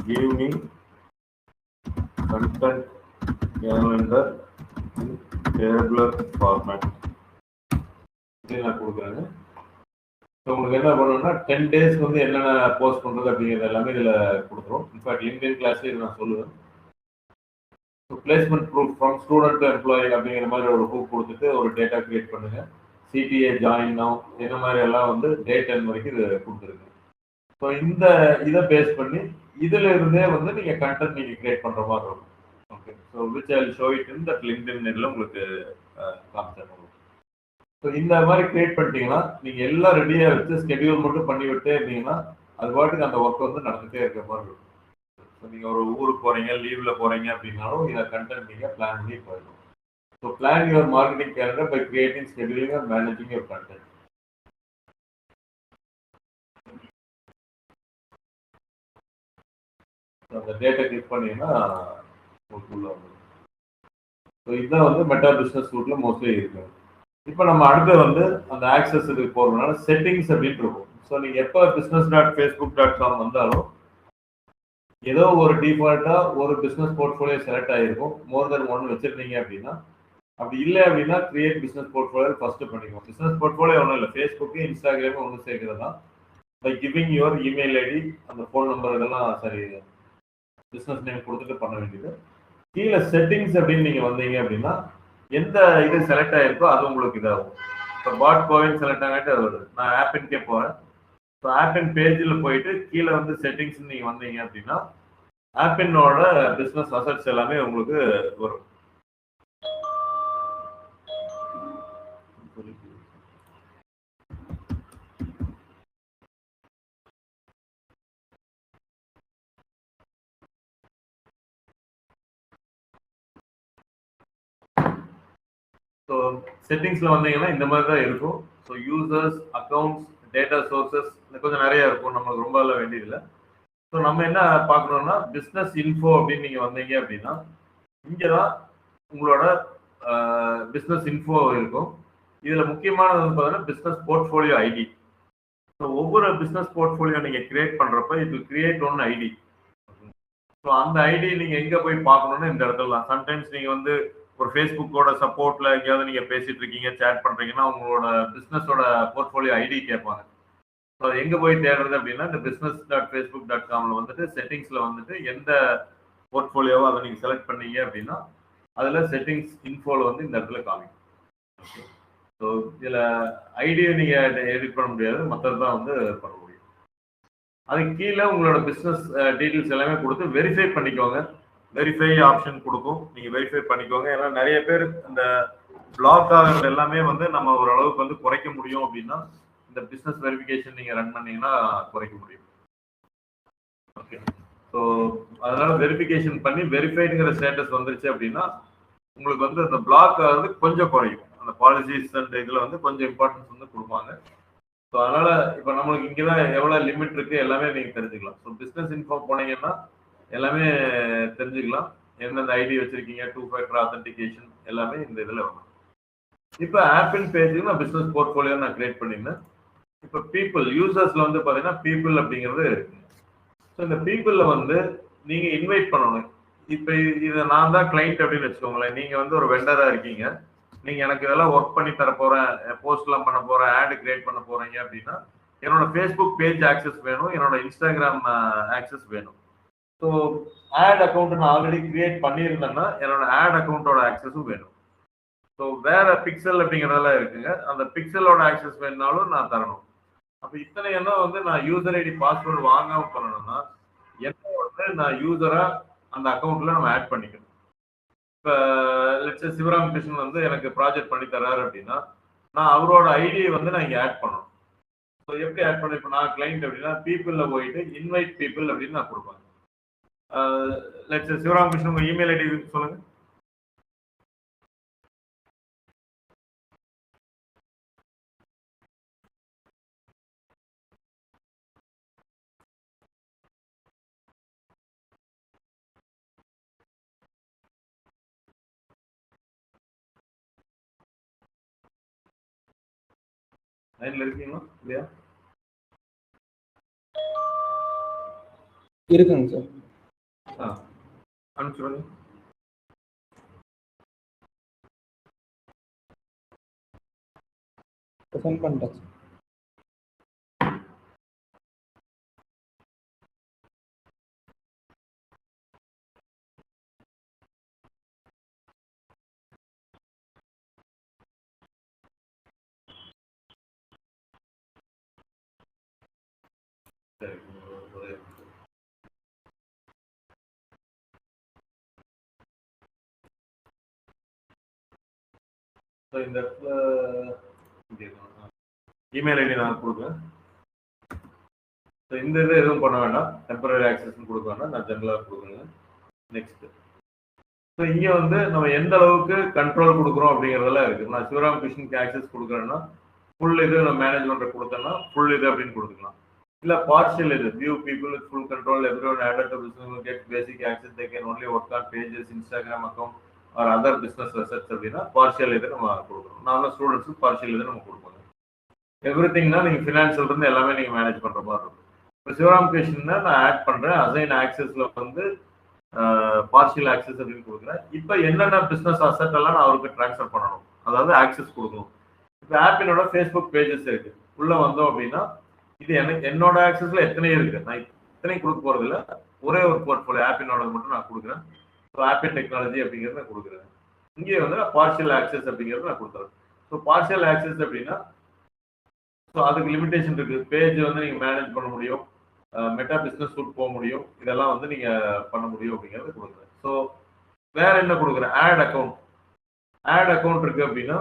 Give me content calendar in tabular format. கொடுக்குறாங்க. உங்களுக்கு என்ன பண்ணணும்னா 10 டேஸ்க்கு வந்து என்னென்ன post பண்ணுறது அப்படிங்கிறது எல்லாமே இதில் கொடுத்துரும். இன்ஃபேக்ட் லிங்க்டின் கிளாஸே இதை நான் சொல்லுவேன். Placement proof from student to employee அப்படிங்கிற மாதிரி ஒரு ப்ரூஃப் கொடுத்துட்டு ஒரு டேட்டா கிரியேட் பண்ணுங்க. சிடிஏ ஜாயின் நவ் இந்த மாதிரி எல்லாம் வந்து டேட் 10 வரைக்கும் இது கொடுத்துருக்கு. ஸோ இந்த இதை பேஸ் பண்ணி இதுல இருந்தே வந்து நீங்க கண்டென்ட் நீங்க கிரியேட் பண்ற மாதிரி இருக்கும். Okay. So which I will show it in that LinkedIn இதில் உங்களுக்கு காமிச்சிடணும். ஸோ இந்த மாதிரி கிரியேட் பண்ணிட்டீங்கன்னா நீங்கள் எல்லாம் ரெடியாக வச்சு ஸ்கெடியூல் மட்டும் பண்ணி விட்டே இருந்தீங்கன்னா அது பாட்டுக்கு அந்த ஒர்க் வந்து நடந்துகிட்டே இருக்கிற மாதிரி இருக்கும். ஸோ நீங்கள் ஒரு ஊருக்கு போகிறீங்க, லீவில் போகிறீங்க அப்படின்னாலும் இதை கண்டென்ட் நீங்கள் பிளான் பண்ணி போயிடும். So plan your marketing calendar by creating, scheduling or managing your content. அந்த டேட்டா கிளிக் பண்ணீங்கன்னா உங்களுக்கு உள்ள வந்துடும். ஸோ இதுதான் வந்து மெட்டா பிஸ்னஸ் சூட்டில் மோஸ்ட்லி இருக்கு. இப்போ நம்ம அடுத்து வந்து அந்த ஆக்சஸ் இதுக்கு போகிறதுனால செட்டிங்ஸ் அப்படின்னு இருக்கும். ஸோ நீங்கள் எப்போ business.facebook.com வந்தாலும் ஏதோ ஒரு டிஃபால்ட்டாக ஒரு பிஸ்னஸ் போர்ட்ஃபோலியோ செலக்ட் ஆகிருக்கும். மோர் தென் ஒன் வச்சுருந்தீங்க அப்படின்னா, அப்படி இல்லை அப்படின்னா கிரியேட் பிஸ்னஸ் போர்ட்ஃபோலியோ ஃபஸ்ட்டு பண்ணிக்கணும். பிஸ்னஸ் போர்ட்ஃபோலியோ ஒன்றும் இல்லை, ஃபேஸ்புக்கு இன்ஸ்டாகிராமு ஒன்று சேர்க்கிறது தான். By giving your email ID, அந்த ஃபோன் நம்பர் இதெல்லாம் சரி பிஸ்னஸ் நேம் கொடுத்துட்டு பண்ண வேண்டியது. கீழே செட்டிங்ஸ் அப்படின்னு நீங்கள் வந்தீங்க அப்படின்னா எந்த இது செலக்ட் ஆகிருக்கோ அது உங்களுக்கு இதாகும். இப்போ பாட் கோவின் செலக்ட் ஆகிட்டு அது வருது. நான் ஆப்பின்கே போகிறேன். ஸோ ஆப்பின் பேஜில் போயிட்டு கீழே வந்து செட்டிங்ஸ் நீங்கள் வந்தீங்க அப்படின்னா ஆப்பினோட பிஸ்னஸ் அசட்ஸ் எல்லாமே உங்களுக்கு வரும். ஸோ செட்டிங்ஸில் வந்தீங்கன்னா இந்த மாதிரி தான் இருக்கும். So users, accounts, data sources கொஞ்சம் நிறைய இருக்கும். நம்மளுக்கு ரொம்ப எல்லாம் வேண்டியதில்லை. ஸோ நம்ம என்ன பார்க்கணும்னா பிஸ்னஸ் இன்ஃபோ அப்படின்னு நீங்கள் வந்தீங்க அப்படின்னா இங்கே தான் உங்களோட பிஸ்னஸ் இன்ஃபோ இருக்கும். இதில் முக்கியமானது வந்து பார்த்தீங்கன்னா பிஸ்னஸ் போர்ட்ஃபோலியோ ஐடி. ஸோ ஒவ்வொரு பிஸ்னஸ் போர்ட்ஃபோலியோ நீங்கள் கிரியேட் பண்ணுறப்ப இது கிரியேட் ஒன் ஐடி. ஸோ அந்த ஐடி நீங்கள் எங்கே போய் பார்க்கணும்னு இந்த இடத்துல தான். சம்டைம்ஸ் நீங்கள் வந்து ஒரு ஃபேஸ்புக்கோட சப்போர்ட்டில் எங்கேயாவது நீங்கள் பேசிகிட்டு இருக்கீங்க, சேட் பண்ணுறீங்கன்னா உங்களோட பிஸ்னஸோட போர்ட்ஃபோலியோ ஐடி கேட்பாங்க. ஸோ எங்கே போய் தேடுறது அப்படின்னா இந்த business.facebook.comல வந்துட்டு செட்டிங்ஸில் வந்துட்டு எந்த போர்ட்ஃபோலியோவோ அதை நீங்கள் செலக்ட் பண்ணீங்க அப்படின்னா அதில் செட்டிங்ஸ் இன்ஃபோவில் வந்து இந்த இடத்துல காமிக்கும். ஓகே. ஸோ இதில் ஐடியை நீங்கள் எடிட் பண்ண முடியாது, மற்றது தான் வந்து பண்ண முடியும். அதுக்கு கீழே உங்களோட பிஸ்னஸ் டீட்டெயில்ஸ் எல்லாமே கொடுத்து வெரிஃபை பண்ணிக்கோங்க. வெரிஃபை ஆப்ஷன் கொடுக்கும், நீங்கள் வெரிஃபை பண்ணிக்கோங்க. ஏன்னா நிறைய பேர் இந்த பிளாக் ஆகிறது எல்லாமே வந்து நம்ம ஓரளவுக்கு வந்து குறைக்க முடியும் அப்படின்னா இந்த பிஸ்னஸ் வெரிஃபிகேஷன் நீங்கள் ரன் பண்ணீங்கன்னா குறைக்க முடியும். ஓகே. ஸோ அதனால வெரிஃபிகேஷன் பண்ணி வெரிஃபைடுங்கிற ஸ்டேட்டஸ் வந்துருச்சு அப்படின்னா உங்களுக்கு வந்து அந்த பிளாக் ஆகிறது கொஞ்சம் குறையும். அந்த பாலிசிஸ் அண்ட் இதில் வந்து கொஞ்சம் இம்பார்ட்டன்ஸ் வந்து கொடுப்பாங்க. ஸோ அதனால இப்போ நம்மளுக்கு இங்கே தான் எவ்வளோ லிமிட் இருக்குது எல்லாமே நீங்கள் தெரிஞ்சுக்கலாம். ஸோ பிஸ்னஸ் இன்ஃபோ போனீங்கன்னா எல்லாமே தெரிஞ்சுக்கலாம். எந்தெந்த ஐடி வச்சிருக்கீங்க, 2 ஃபேக்டர் ஆத்தென்டிகேஷன் எல்லாமே இந்த இதில் வரும். இப்போ ஆப்பின் பேஜுக்கு நான் பிஸ்னஸ் போர்ட்ஃபோலியோ நான் கிரியேட் பண்ணியிருந்தேன். இப்போ பீப்புள் யூசர்ஸில் வந்து பார்த்தீங்கன்னா பீப்புள் அப்படிங்கிறது இருக்கு. ஸோ இந்த பீப்புளில் வந்து நீங்கள் இன்வைட் பண்ணணும். இப்போ இதை நான் தான் கிளைண்ட் அப்படின்னு வச்சுக்கோங்களேன். நீங்கள் வந்து ஒரு வெண்டராக இருக்கீங்க, நீங்கள் எனக்கு இதெல்லாம் ஒர்க் பண்ணி தர போகிறேன், போஸ்ட்லாம் பண்ண போகிறேன், ஆடு கிரியேட் பண்ண போகிறீங்க அப்படின்னா என்னோட ஃபேஸ்புக் பேஜ் ஆக்சஸ் வேணும், என்னோட இன்ஸ்டாகிராம் ஆக்சஸ் வேணும். ஸோ ஆட் அக்கௌண்ட் நான் ஆல்ரெடி கிரியேட் பண்ணியிருந்தேன்னா என்னோட ஆட் அக்கௌண்ட்டோட ஆக்சஸும் வேணும். ஸோ வேற பிக்சல் அப்படிங்கிறதெல்லாம் இருக்குங்க, அந்த பிக்சலோட ஆக்சஸ் வேணுனாலும் நான் தரணும். அப்போ இத்தனை எல்லாம் வந்து நான் யூசர் ஐடி பாஸ்வேர்டு வாங்காமல் பண்ணணும்னா என்ன வந்து நான் யூசராக அந்த அக்கௌண்ட்டில் நம்ம ஆட் பண்ணிக்கணும். இப்போ லெட்ஸ் சிவராம் கிருஷ்ணன் வந்து எனக்கு ப்ராஜெக்ட் பண்ணி தர்றாரு அப்படின்னா நான் அவரோட ஐடியை வந்து நான் இங்கே ஆட் பண்ணணும். ஸோ எப்படி ஆட் பண்ண, இப்போ நான் கிளைண்ட் அப்படின்னா பீப்புளில் போயிட்டு இன்வைட் பீப்புள் அப்படின்னு நான் கொடுப்பேன். லெட்ஸ் சிவராம் கிருஷ்ணன் உங்கள் இமெயில் ஐடி சொல்லுங்கள். லைன்ல இருக்கீங்களா இல்லையா? இருக்குங்க சார். அனுப்பிச்சுடுங்க. சென்ட் பண்ணிட்டேன் சார். சரி. ஸோ இந்த இடத்துல இமெயில் ஐடி நான் கொடுக்குறேன். ஸோ இந்த இது எதுவும் பண்ண வேண்டாம், டெம்பரரி ஆக்சஸ் கொடுக்க வேண்டாம், நான் ஜென்ரலாக கொடுக்குறேங்க. நெக்ஸ்ட் ஸோ இங்கே வந்து நம்ம எந்த அளவுக்கு கண்ட்ரோல் கொடுக்குறோம் அப்படிங்கிறதெல்லாம் இருக்குது. நான் சிவராம் கிருஷ்ணனுக்கு ஆக்சஸ் கொடுக்குறேன்னா ஃபுல் இது நான் மேனேஜ்மெண்ட்டை கொடுத்தேன்னா ஃபுல் இது அப்படின்னு கொடுத்துக்கலாம். இல்லை பார்ஷியல் இது view people with full control every one added to business get basic access they can only work on pages Instagram account R other business assets அப்படின்னா பார்ஷியல் இது நம்ம கொடுக்குறோம். நான் ஸ்டூடெண்ட்ஸுக்கு பார்ஷியல் இது நம்ம கொடுப்போம். எவ்ரி திங்னா நீங்கள் ஃபினான்ஷியல் இருந்து எல்லாமே நீங்கள் மேனேஜ் பண்ணுற மாதிரி இருக்கும். இப்போ சிவராம் கிருஷ்ணனை நான் ஆட் பண்ணுறேன். அசைன் ஆக்சஸில் வந்து பார்ஷியல் ஆக்சஸ் அப்படின்னு கொடுக்குறேன். இப்போ என்னென்ன பிஸ்னஸ் அசெட் எல்லாம் நான் அவருக்கு ட்ரான்ஸ்ஃபர் பண்ணணும், அதாவது ஆக்சஸ் கொடுக்கணும். இப்போ ஆப்பினோட ஃபேஸ்புக் பேஜஸ் இருக்கு, உள்ளே வந்தோம் அப்படின்னா இது எனக்கு என்னோட ஆக்சஸ்ல எத்தனை இருக்கு, நான் இத்தனை கொடுக்க போறது இல்லை, ஒரே ஒரு போர்ட்ஃபோலியோ ஆப்பினோட மட்டும் நான் கொடுக்குறேன். ஸோ ஆப்பின் டெக்னாலஜி அப்படிங்கிறத நான் கொடுக்குறேன். இங்கே வந்து நான் பார்ஷியல் ஆக்சஸ் அப்படிங்கிறத நான் கொடுத்துறேன். ஸோ பார்ஷியல் ஆக்சஸ் அப்படின்னா ஸோ அதுக்கு லிமிடேஷன் இருக்கு. பேஜ் வந்து நீங்கள் மேனேஜ் பண்ண முடியும், மெட்டா பிஸ்னஸ் சூட் போக முடியும், இதெல்லாம் வந்து நீங்கள் பண்ண முடியும் அப்படிங்கிறத கொடுக்குறேன். ஸோ வேற என்ன கொடுக்குறேன், ஆட் அக்கௌண்ட். ஆட் அக்கௌண்ட் இருக்கு அப்படின்னா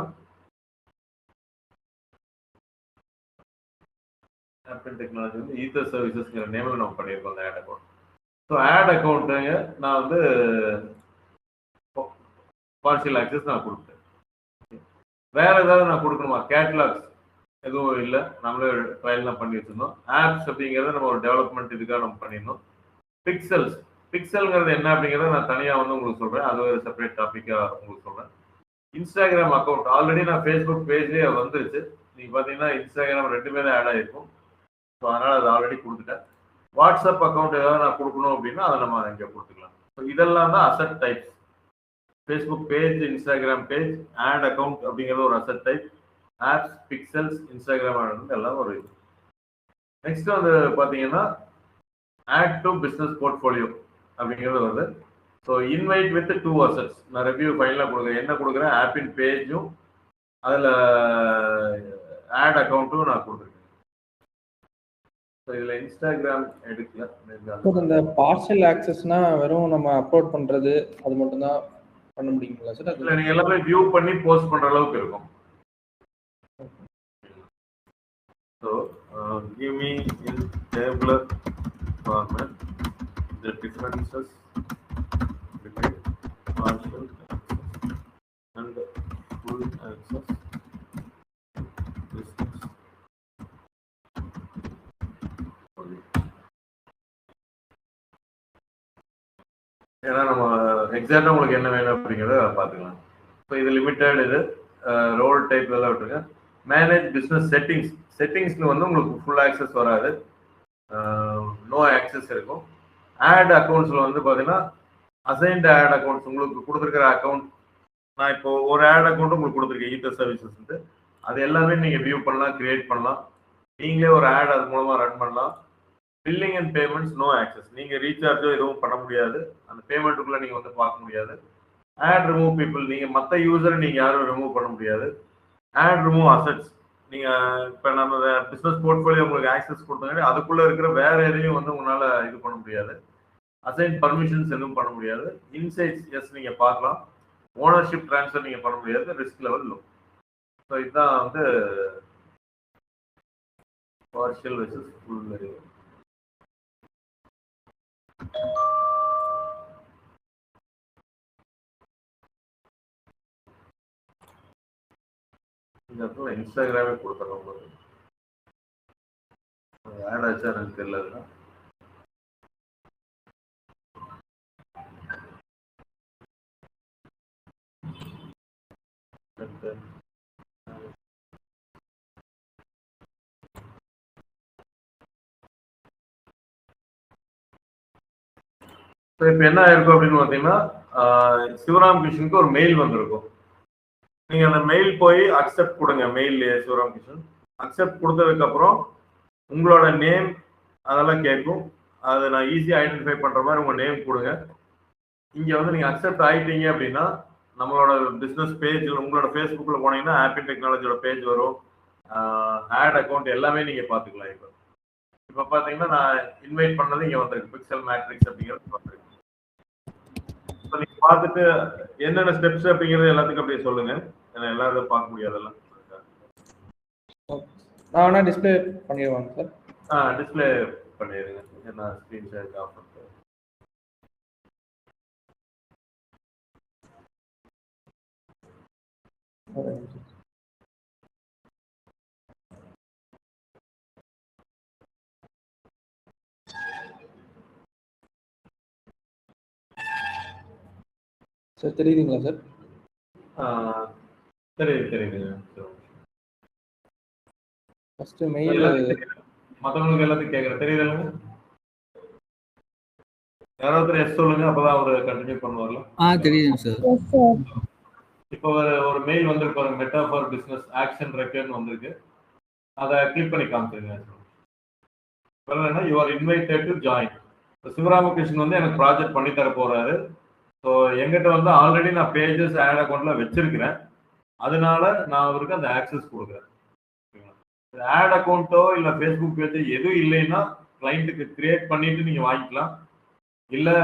ஆப்பின் டெக்னாலஜி வந்து ஈத்தர் சர்வீசஸ்ங்கிற நேமில் நம்ம பண்ணியிருக்கோம் அந்த ஆட் அக்கௌண்ட். ஸோ ஆட் அக்கௌண்ட்டுங்க நான் வந்து பார்ஷியல் ஆக்சஸ் நான் கொடுத்தேன். வேற ஏதாவது நான் கொடுக்கணுமா, கேட்லாக்ஸ் எதுவும் இல்லை, நம்மளே ட்ரையல் தான் பண்ணி வச்சிருந்தோம். ஆப்ஸ் அப்படிங்கிறத நம்ம ஒரு டெவலப்மெண்ட் இதுக்காக நம்ம பண்ணியிருந்தோம். பிக்சல்ஸ், பிக்சல்ங்கிறது என்ன அப்படிங்கிறத நான் தனியாக வந்து உங்களுக்கு சொல்கிறேன், அது ஒரு செப்பரேட் டாப்பிக்காக உங்களுக்கு சொல்கிறேன். இன்ஸ்டாகிராம் அக்கௌண்ட் ஆல்ரெடி நான் ஃபேஸ்புக் பேஜ்லேயே வந்துருச்சு. நீங்கள் பார்த்தீங்கன்னா இன்ஸ்டாகிராம் ரெண்டுமே தான் ஆட் ஆகிருக்கும். ஸோ அதனால் அது ஆல்ரெடி கொடுத்துட்டேன். வாட்ஸ்அப் அக்கௌண்ட் ஏதாவது நான் கொடுக்கணும் அப்படின்னா அதை நம்ம இங்கே கொடுத்துக்கலாம். ஸோ இதெல்லாம் தான் asset types. Facebook page, Instagram page, ad account அப்படிங்கிறது ஒரு asset type. Apps, pixels, Instagram ad எல்லாம் ஒரு இது. நெக்ஸ்ட் வந்து பார்த்தீங்கன்னா ஆட் டு பிஸ்னஸ் போர்ட்ஃபோலியோ அப்படிங்கிறது வருது. ஸோ இன்வைட் வித் 2 அசட்ஸ் நான் ரெவ்யூ ஃபைனலாக கொடுக்குறேன். என்ன கொடுக்குறேன், ஆப்பின் பேஜும் அதில் ஆட் அக்கௌண்ட்டும் நான் கொடுத்துருக்கேன். ஸோ இதில் இன்ஸ்டாகிராம் எடுக்கல. இந்த பார்ஷியல் ஆக்சஸ்னா வெறும் நம்ம அப்லோட் பண்ணுறது அது மட்டும்தான் பண்ண முடியுங்களா சார்? இல்லை, நீங்கள் எல்லாமே வியூ பண்ணி போஸ்ட் பண்ணுற அளவுக்கு இருக்கும். So give me in tabular format the differences between partial access and full access business. ஏன்னா நம்ம எக்ஸாக்டாக உங்களுக்கு என்ன வேணும் அப்படிங்கிறத பார்த்துக்கலாம். ஸோ இது லிமிட்டட், இது ரோல் டைப் எல்லாம் விட்டுருக்கேன். மேனேஜ் பிஸ்னஸ் செட்டிங்ஸ், செட்டிங்ஸ்ல வந்து உங்களுக்கு ஃபுல் ஆக்சஸ் வராது, நோ ஆக்சஸ் இருக்கும். ஆட் அக்கௌண்ட்ஸில் வந்து பார்த்தீங்கன்னா அசைன்டு ஆட் அக்கௌண்ட்ஸ் உங்களுக்கு கொடுத்துருக்கிற அக்கௌண்ட், நான் இப்போ ஒரு ஆட் அக்கௌண்ட் உங்களுக்கு கொடுத்துருக்கேன் ஈத்தர் சர்வீசஸ், அது எல்லாமே நீங்கள் வியூ பண்ணலாம், கிரியேட் பண்ணலாம், நீங்களே ஒரு ஆட் அது மூலமாக ரன் பண்ணலாம். Billing and payments no access, நீங்கள் ரீசார்ஜோ எதுவும் பண்ண முடியாது, அந்த பேமெண்ட்டுக்குள்ளே நீங்கள் வந்து பார்க்க முடியாது. ஆட் ரிமூவ் பீப்புள், நீங்கள் மற்ற யூசரை நீங்கள் யாரும் ரிமூவ் பண்ண முடியாது. ஆட் ரிமூவ் அசட்ஸ், நீங்கள் இப்போ நம்ம பிஸ்னஸ் போர்ட்ஃபோலியோ உங்களுக்கு ஆக்சஸ் கொடுத்தாங்க, அதுக்குள்ளே இருக்கிற வேற எதையும் வந்து உங்களால் இது பண்ண முடியாது. அசைன் பர்மிஷன்ஸ் எதுவும் பண்ண முடியாது. இன்சைட்ஸ் எஸ் நீங்கள் பார்க்கலாம், ஓனர்ஷிப் ட்ரான்ஸ்ஃபர் நீங்கள் பண்ண முடியாது, ரிஸ்க் லெவல் லோ. ஸோ இதுதான் வந்து பார்ஷியல் வெர்சஸ் ஃபுல். இந்த இடத்துல இன்ஸ்டாகிராமே கொடுத்துறோம் உங்களுக்கு. ஆட் ஆச்சா எனக்கு தெரியல. இப்போ என்ன ஆயிருக்கும் அப்படின்னு பார்த்தீங்கன்னா, சிவராம் கிருஷ்ணனுக்கு ஒரு மெயில் வந்திருக்கும். நீங்கள் அந்த மெயில் போய் அக்செப்ட் கொடுங்க, மெயில்லையே சிவராம் கிருஷ்ணன் அக்செப்ட் கொடுத்ததுக்கப்புறம் உங்களோட நேம் அதெல்லாம் கேட்கும். அதை நான் ஈஸியாக ஐடென்டிஃபை பண்ணுற மாதிரி உங்கள் நேம் கொடுங்க. இங்கே வந்து நீங்கள் அக்செப்ட் ஆகிட்டீங்க அப்படின்னா நம்மளோட பிஸ்னஸ் பேஜில் உங்களோட ஃபேஸ்புக்கில் போனீங்கன்னா ஆப்பின் டெக்னாலஜியோட பேஜ் வரும், ஆட் அக்கௌண்ட் எல்லாமே நீங்கள் பார்த்துக்கலாம். இப்போ பார்த்தீங்கன்னா நான் இன்வைட் பண்ணது இங்கே வந்திருக்கு, பிக்சல் மேட்ரிக்ஸ் அப்படிங்கிறது வந்திருக்கு. இப்போ நீங்கள் பார்த்துட்டு என்னென்ன ஸ்டெப்ஸ் அப்படிங்கிறது எல்லாத்துக்கும் அப்படியே சொல்லுங்கள். ஏன்னா எல்லாரும் பார்க்க முடியாதெல்லாம். நான் வேணா டிஸ்பிளே பண்ணிடுவாங்க சார். டிஸ்பிளே பண்ணிடுங்க. ஏன்னா ஸ்க்ரீன் ஷேர் ஆஃப் பண்ணிட்டு. சார் தெரியுதுங்களா சார்? தெரியுதுங்க. ஃபர்ஸ்ட் மெயில் மற்றவங்களுக்கு எல்லாத்தையும் கேட்குறேன். தெரியுதுல்லைங்க? யாராவது எஸ் சொல்லுங்க, அப்பதான் அவரு கண்டினியூ பண்ணுவார்ல. தெரியுதுங்க சார். இப்போ ஒரு மெயில் வந்திருக்கு பாருங்க, மெட்டா ஃபார் பிசினஸ் ஆக்ஷன் ரெக்கர்ட்னு வந்திருக்கு. அதை கிளிக் பண்ணி காமிச்சிருங்க. என்ன you are invited to join. Sivaramakrishnan வந்து எனக்கு ப்ராஜெக்ட் பண்ணி தர போறாரு. ஸோ எங்கிட்ட வந்து ஆல்ரெடி நான் பேஜஸ் ஆட் அக்கௌண்ட்ல வச்சிருக்கிறேன். அதனால நான் அவருக்கு அந்த ஆக்சஸ் கொடுக்குறேன். ஆட் அக்கௌண்ட்டோ இல்லை ஃபேஸ்புக் பேஜ் எதுவும் இல்லைன்னா கிளைண்ட்டுக்கு கிரியேட் பண்ணிட்டு நீங்க வாங்கிக்கலாம். இல்லை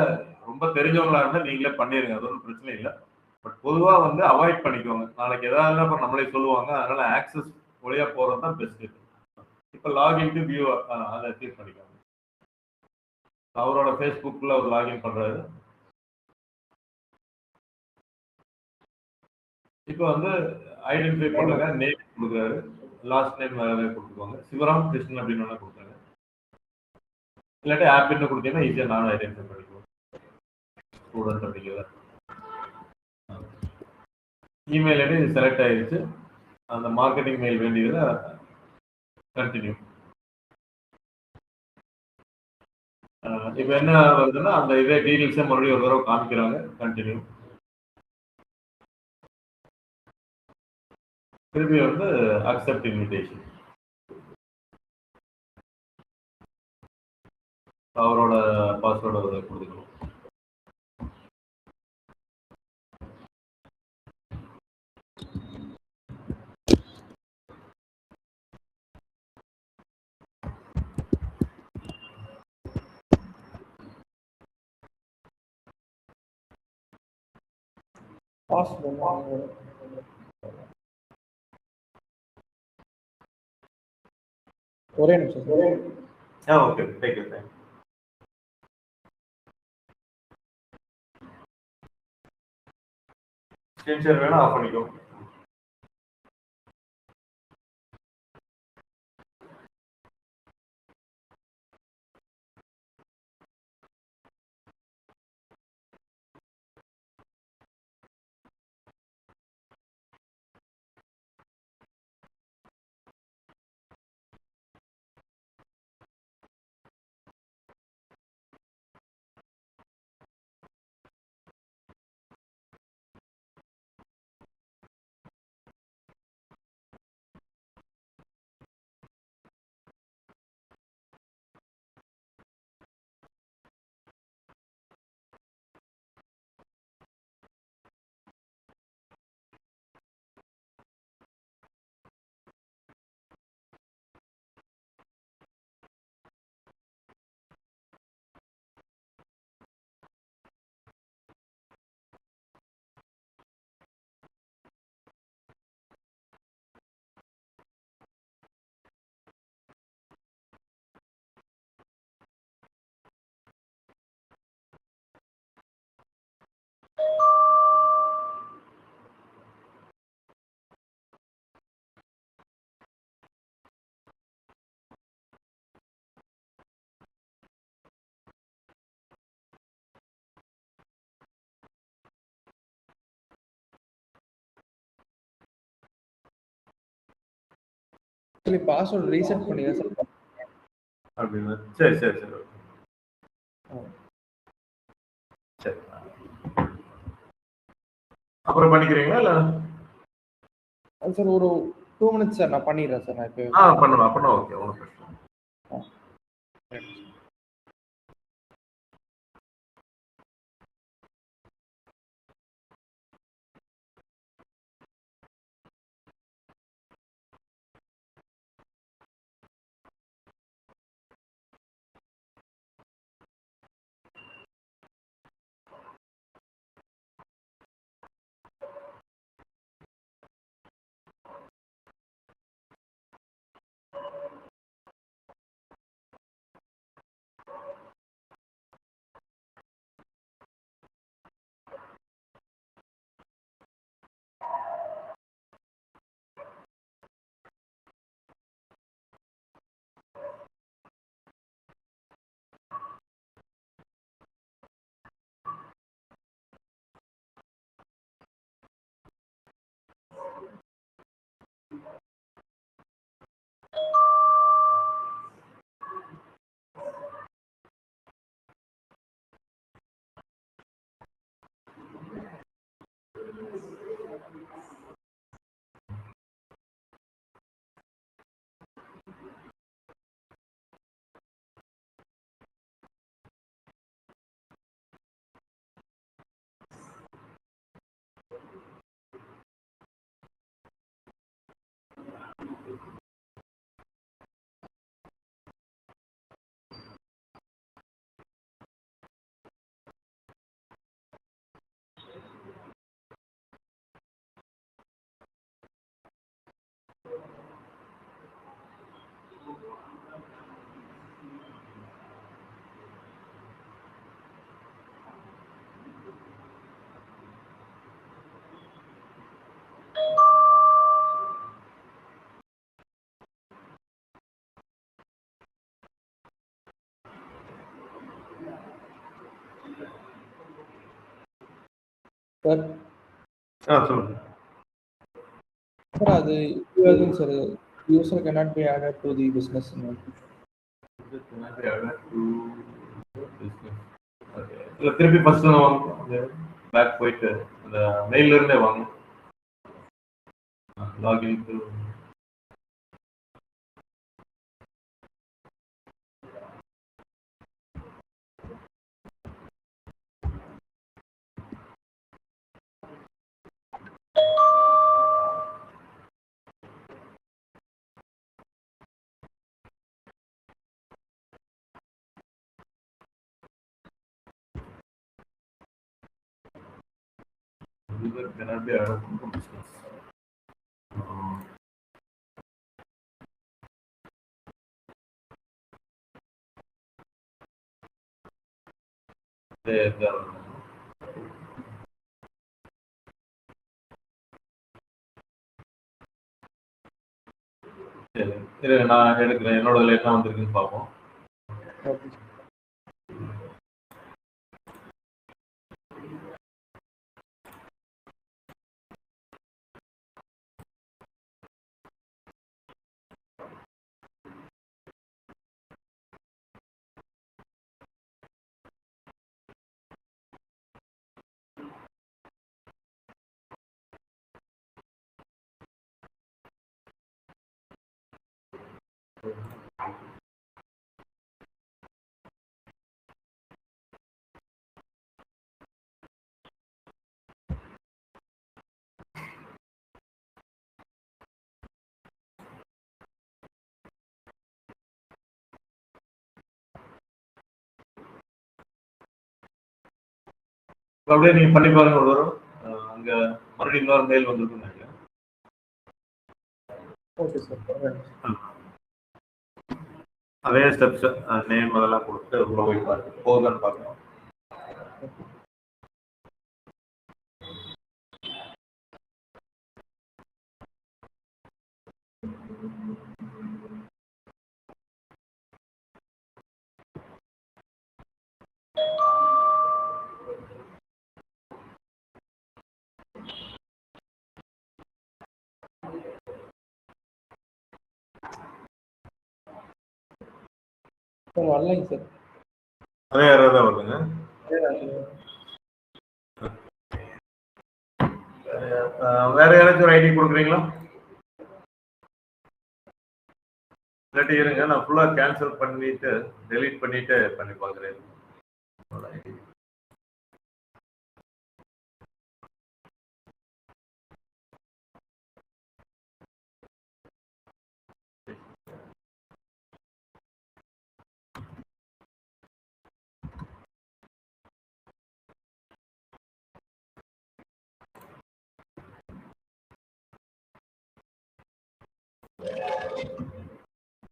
ரொம்ப தெரிஞ்சவங்களா இருந்தால் நீங்களே பண்ணிடுங்க, அது ஒன்றும் பிரச்சனை இல்லை. பட் பொதுவாக வந்து அவாய்ட் பண்ணிக்கோங்க. நாளைக்கு ஏதாவது அப்புறம் நம்மளே சொல்லுவாங்க. அதனால ஆக்சஸ் வழியா போகிறது தான் பெஸ்ட். இப்போ லாகின் டு வியூ அதை கிளிக் பண்ணிக்கோங்க. அவரோட ஃபேஸ்புக்கில் அவர் லாகின் பண்ணுறாரு. இப்போ வந்து ஐடென்டிஃபை பண்ணுங்க, நேம் கொடுக்குறாரு, லாஸ்ட் நேம் வேறு கொடுத்துக்கோங்க. சிவராம் கிருஷ்ணன் அப்படின்னு வேணா கொடுத்தாங்க. இல்லாட்டி ஆப்னு கொடுத்தீங்கன்னா ஈஸியாக நானும் ஐடென்டிஃபை பண்ணிக்குவோம். ஸ்டூடெண்ட் அப்படிங்கிறத இமெயில் ஐடி செலக்ட் ஆயிடுச்சு. அந்த மார்க்கெட்டிங் மெயில் வேண்டியதுல கண்டினியூ. இப்போ என்ன வருதுன்னா அந்த இதே டீடைல்ஸை மறுபடியும் ஒரு தடவை காமிக்கிறாங்க. கண்டினியூ. திருப்பி வந்து அக்செப்ட் இன்விடேஷன். அவரோட பாஸ்வேர்டு கொடுத்துக்கணும். ஒரே நிமிஷம். Okay, take your time. Screen share வேணா ஆஃப் பண்ணிக்கோ. பாஸ்வேர்ட் ரீசெட் பண்ணி தான் சார் அப்படின்னு. சரி சரி சரி சரி. அப்புறம் பண்ணிக்கிறீங்களா இல்லை? சார் ஒரு 2 minutes சார், நான் பண்ணிடுறேன் சார். நான் இப்போ பண்ணுவேன். அப்படின்னா ஓகே, ஒன்றும் பிரச்சனை. சார் சொல்லுங்க சார் அது இதுவும் sir user cannot be added to the business. இல்ல திருப்பி ஃபர்ஸ்ட் வாங்க, பேக் போயிட்டு அந்த மெயில்ல இருந்தே வாங்க. Login user cannot be added to business. சரி, நான் எடுக்கிறேன். என்னோட லேட்டா வந்திருக்குன்னு பார்ப்போம். ஓகே அப்படியே நீங்க பண்ணி பாருங்க ஒரு தடவை. அங்க மறுபடியும் இன்னொரு மெயில் வந்திருக்குன்னு நினைக்கிறேன். Okay sir. அதே ஸ்டெப்ஸ் நேம் அதெல்லாம் கொடுத்து உள்ள போய் பாருங்க, போகுதான்னு பார்க்கணும். சார் வரலைங்க சார். அதே யாராவது தான் வருதுங்க. வேற யாராச்சும் ஒரு ஐடி கொடுக்குறீங்களா? இல்லாட்டி இருங்க, நான் ஃபுல்லா கேன்சல் பண்ணிட்டு டெலீட் பண்ணிட்டு பண்ணி பார்க்குறேன்.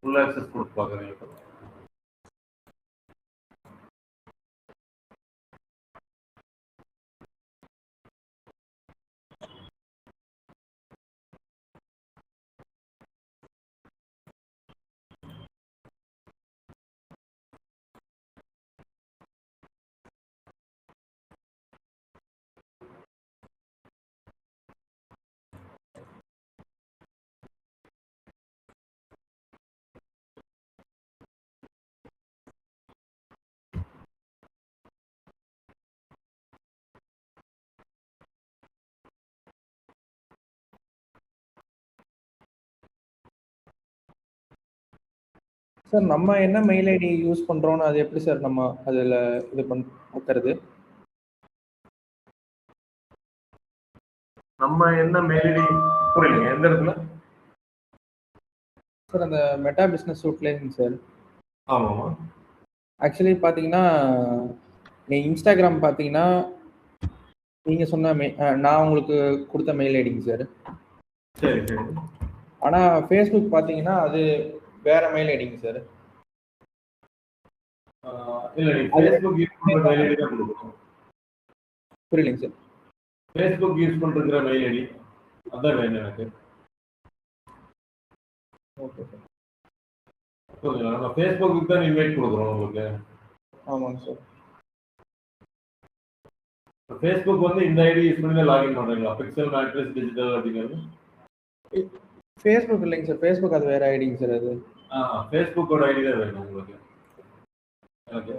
ஃபுல் ஆக்சஸ் கொடுத்து பார்க்குறேன். சார் நம்ம என்ன மெயில் ஐடி யூஸ் பண்றோம்னு அது எப்படி சார் நம்ம அதில் இது வைக்கிறது? நம்ம என்ன மெயில் ஐடி புரியலைங்க, எந்த இடத்துல? சார் அந்த மெட்டா பிஸ்னஸ் சூட்லேங்க சார். ஆமாம்மா. ஆக்சுவலி பார்த்தீங்கன்னா நீங்கள் இன்ஸ்டாகிராம் பார்த்தீங்கன்னா நீங்கள் சொன்ன நான் உங்களுக்கு கொடுத்த மெயில் ஐடிங்க சார். சரி சரி. ஆனால் ஃபேஸ்புக் பார்த்தீங்கன்னா அது வேற மெயில் ஐடிங்க சார். இல்லை, நீ ஃபேஸ்புக் யூஸ் பண்ணுற மெயில் ஐடி தான் கொடுக்கணும். புரியலைங்க சார். ஃபேஸ்புக் யூஸ் பண்ணுற மெயில் ஐடி அதான் வேணும் எனக்கு. Okay sir. ஓகேங்களா, நம்ம ஃபேஸ்புக்கு தான் இன்வைட் கொடுக்குறோம் உங்களுக்கு. ஆமாங்க சார். ஃபேஸ்புக் வந்து இந்த ஐடி யூஸ் பண்ணி தான் லாகின் பண்றீங்களா? பிக்சல் மேட்ரிக்ஸ் டிஜிட்டல் அப்படிங்கிறது. ஃபேஸ்புக் இல்லைங்க சார், ஃபேஸ்புக் அது வேற ஐடிங்க சார் அது. ஃபேஸ்புக்கோட ஐடி தான் வேணும் உங்களுக்கு. ஓகே.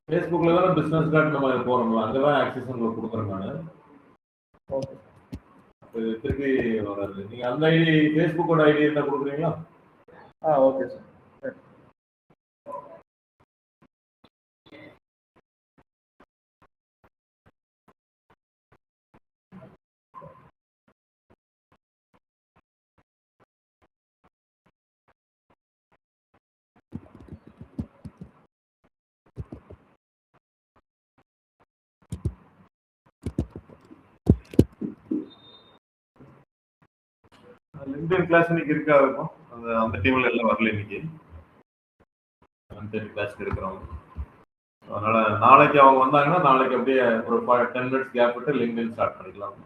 ஃபேஸ்புக்கில் தான் பிஸ்னஸ் கார்டு நம்ம போகிறோம்ல, அங்கே தான் ஆக்சஸ் உங்களுக்கு கொடுக்குறேன் நான். ஓகே. இது திருப்பி வராது. நீங்கள் அந்த ஐடி ஃபேஸ்புக்கோட ஐடி என்ன கொடுக்குறீங்களா? Okay sir. லிங்க்டின் கிளாஸ் இன்னைக்கு இருக்கா இருக்கும். அந்த டீம்ல எல்லாம் வரல இன்னைக்கு. அந்த கிளாஸ் எடுக்கிறோம். அதனால நாளைக்கு அவங்க வந்தாங்கன்னா நாளைக்கு அப்படியே ஒரு 10 மினிட்ஸ் கேப் விட்டு லிங்க்டின் ஸ்டார்ட் பண்ணிக்கலாம்.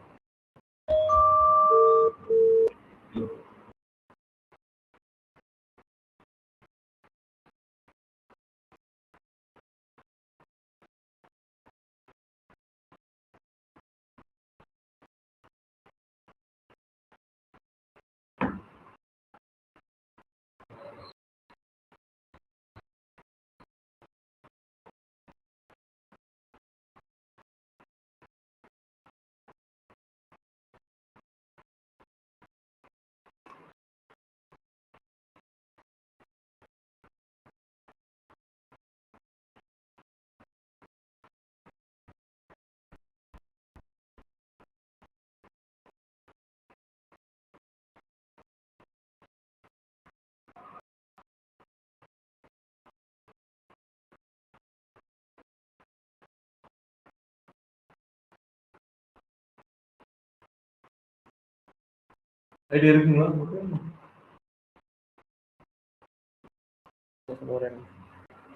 ஐடி இருக்குங்களா?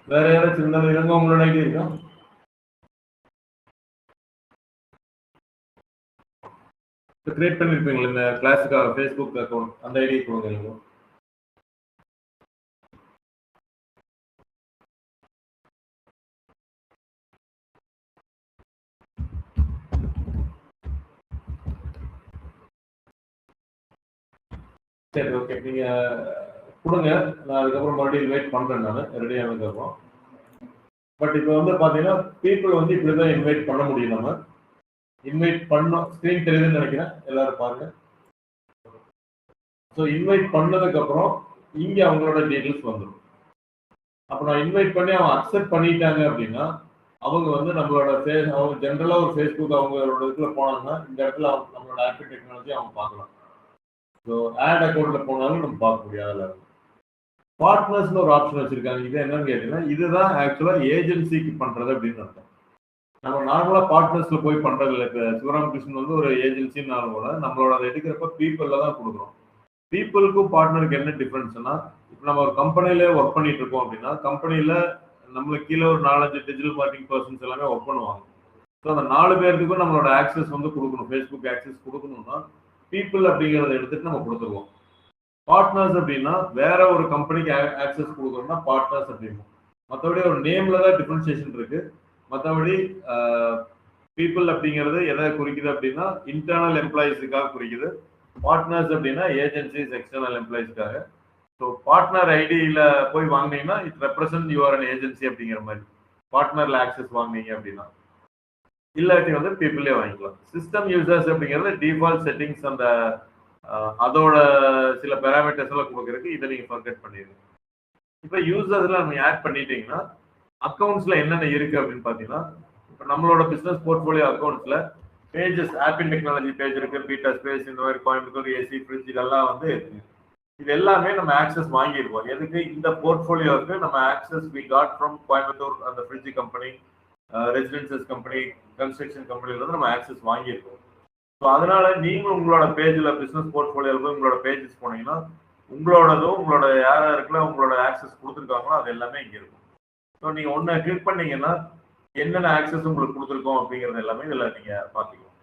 வேற யாராச்சும் இருந்தாலும் இருங்க. உங்களோட ஐடி இருக்கா? கிரியேட் பண்ணிருப்பீங்களா இந்த கிளாஸுக்காக ஃபேஸ்புக் அக்கௌண்ட், அந்த ஐடி கொடுங்க நீங்க. சரி, ஓகே. நீங்க கொடுங்க, நான் அதுக்கப்புறம் மறுபடியும் வெயிட் பண்றேன். நான் ரெடி ஆனதுக்கப்புறம். பட் இப்போ வந்து பாத்தீங்கன்னா பீப்புள் வந்து இப்படிதான் இன்வைட் பண்ண முடியும். நம்ம இன்வைட் பண்ணோம். ஸ்க்ரீன் தெரியுதுன்னு நினைக்கிறேன், எல்லாரும் பாருங்க. ஸோ இன்வைட் பண்ணதுக்கு அப்புறம் இங்க அவங்களோட டீட்டெயில்ஸ் வந்துடும். அப்போ நான் இன்வைட் பண்ணி அவங்க அக்செப்ட் பண்ணிட்டாங்க அப்படின்னா அவங்க வந்து நம்மளோட அவங்க ஜென்ரலா ஒரு ஃபேஸ்புக் அவங்களோட இதுல போனாங்கன்னா இந்த இடத்துல நம்மளோட ஆப்பி டெக்னாலஜி அவங்க பார்க்கலாம். ஸோ ஆட் அக்கௌண்ட்ல போனாலும் நம்ம பார்க்க முடியாது. பார்ட்னர்ஸ்னு ஒரு ஆப்ஷன் வச்சிருக்காங்க. இது என்னன்னு கேட்டீங்கன்னா இதுதான் ஆக்சுவலா ஏஜென்சிக்கு பண்றது அப்படின்னு அர்த்தம். நம்ம நார்மலா பார்ட்னர்ஸ்ல போய் பண்றது இல்லை. இப்போ சிவராமகிருஷ்ணன் வந்து ஒரு ஏஜென்சின்னாலும் கூட நம்மளோட அதை எடுக்கிறப்ப பீப்புள்ல தான் கொடுக்குறோம். பீப்புளுக்கும் பார்ட்னருக்கு என்ன டிஃபரன்ஸ்னா, இப்போ நம்ம ஒரு கம்பெனில ஒர்க் பண்ணிட்டு இருக்கோம் அப்படின்னா கம்பெனில நம்மளுக்கு கீழே ஒரு 4-5 டிஜிட்டல் மார்க்கெட்டிங் பர்சன்ஸ் எல்லாமே ஒர்க் பண்ணுவாங்க. ஸோ அந்த 4 பேருக்கும் நம்மளோட ஆக்சஸ் வந்து கொடுக்கணும். ஃபேஸ்புக் ஆக்சஸ் கொடுக்கணும்னா பீப்புள் அப்படிங்கிறத எடுத்துட்டு நம்ம கொடுத்துருவோம். பார்ட்னர்ஸ் அப்படின்னா வேற ஒரு கம்பெனிக்கு ஆக்சஸ் கொடுக்கணும்னா பார்ட்னர்ஸ் அப்படின்னு. மற்றபடி ஒரு நேம்ல தான் டிஃபரன்சியேஷன் இருக்கு. மற்றபடி பீப்புள் அப்படிங்கிறது எதை குறிக்குது அப்படின்னா இன்டர்னல் எம்ப்ளாயிஸுக்காக குறிக்குது. பார்ட்னர்ஸ் அப்படின்னா ஏஜென்சிஸ் எக்ஸ்டர்னல் எம்ப்ளாயிஸ்க்காக. ஸோ பார்ட்னர் ஐடியில் போய் வாங்கினீங்கன்னா it represent your an agency அப்படிங்கிற மாதிரி. பார்ட்னர்ல ஆக்சஸ் வாங்கினீங்க அப்படின்னா இல்லாட்டி வந்து பீப்புளே வாங்கிக்கலாம். சிஸ்டம் யூசர்ஸ் அப்படிங்கிறது டிஃபால்ட் செட்டிங்ஸ் அந்த அதோட சில பேராமீட்டர்ஸ் எல்லாம் கொடுக்குறதுக்கு இதை நீங்க ஃபர்கெட் பண்ணிடுங்க. இப்போ யூசர்ஸ்ல நீங்க ஆட் பண்ணிட்டீங்கன்னா அக்கௌண்ட்ஸ்ல என்னென்ன இருக்கு அப்படின்னு பாத்தீங்கன்னா இப்போ நம்மளோட பிசினஸ் போர்ட்ஃபோலியோ அக்கௌண்ட்ஸ்ல பேஜஸ் ஆப்பின் டெக்னாலஜி பேஜ் இருக்கு, பீட்டா ஸ்பேஸ், இந்த மாதிரி கோயம்புத்தூர் ஏசி ஃப்ரிட்ஜ் இதெல்லாம் வந்து இது எல்லாமே நம்ம ஆக்சஸ் வாங்கியிருக்கோம். எதுக்கு? இந்த போர்ட்ஃபோலியோவுக்கு நம்ம access we got from Coimbatore அந்த fridge company, residences company, construction கம்பெனில இருந்து நம்ம ஆக்சஸ் வாங்கியிருக்கோம். ஸோ அதனால நீங்களும் உங்களோட பேஜில் பிஸ்னஸ் போர்ட்ஃபோலியோவில் போய் உங்களோட பேஜஸ் போனீங்கன்னா உங்களோடதும் உங்களோட யார் யாருக்குள்ள உங்களோட ஆக்சஸ் கொடுத்துருக்காங்களோ அது எல்லாமே இங்கே இருக்கும். ஸோ நீங்கள் ஒன்று கிளிக் பண்ணீங்கன்னா என்னென்ன ஆக்சஸ் உங்களுக்கு கொடுத்துருக்கோம் அப்படிங்கிறது எல்லாமே இதில் நீங்கள் பார்த்துக்கலாம்.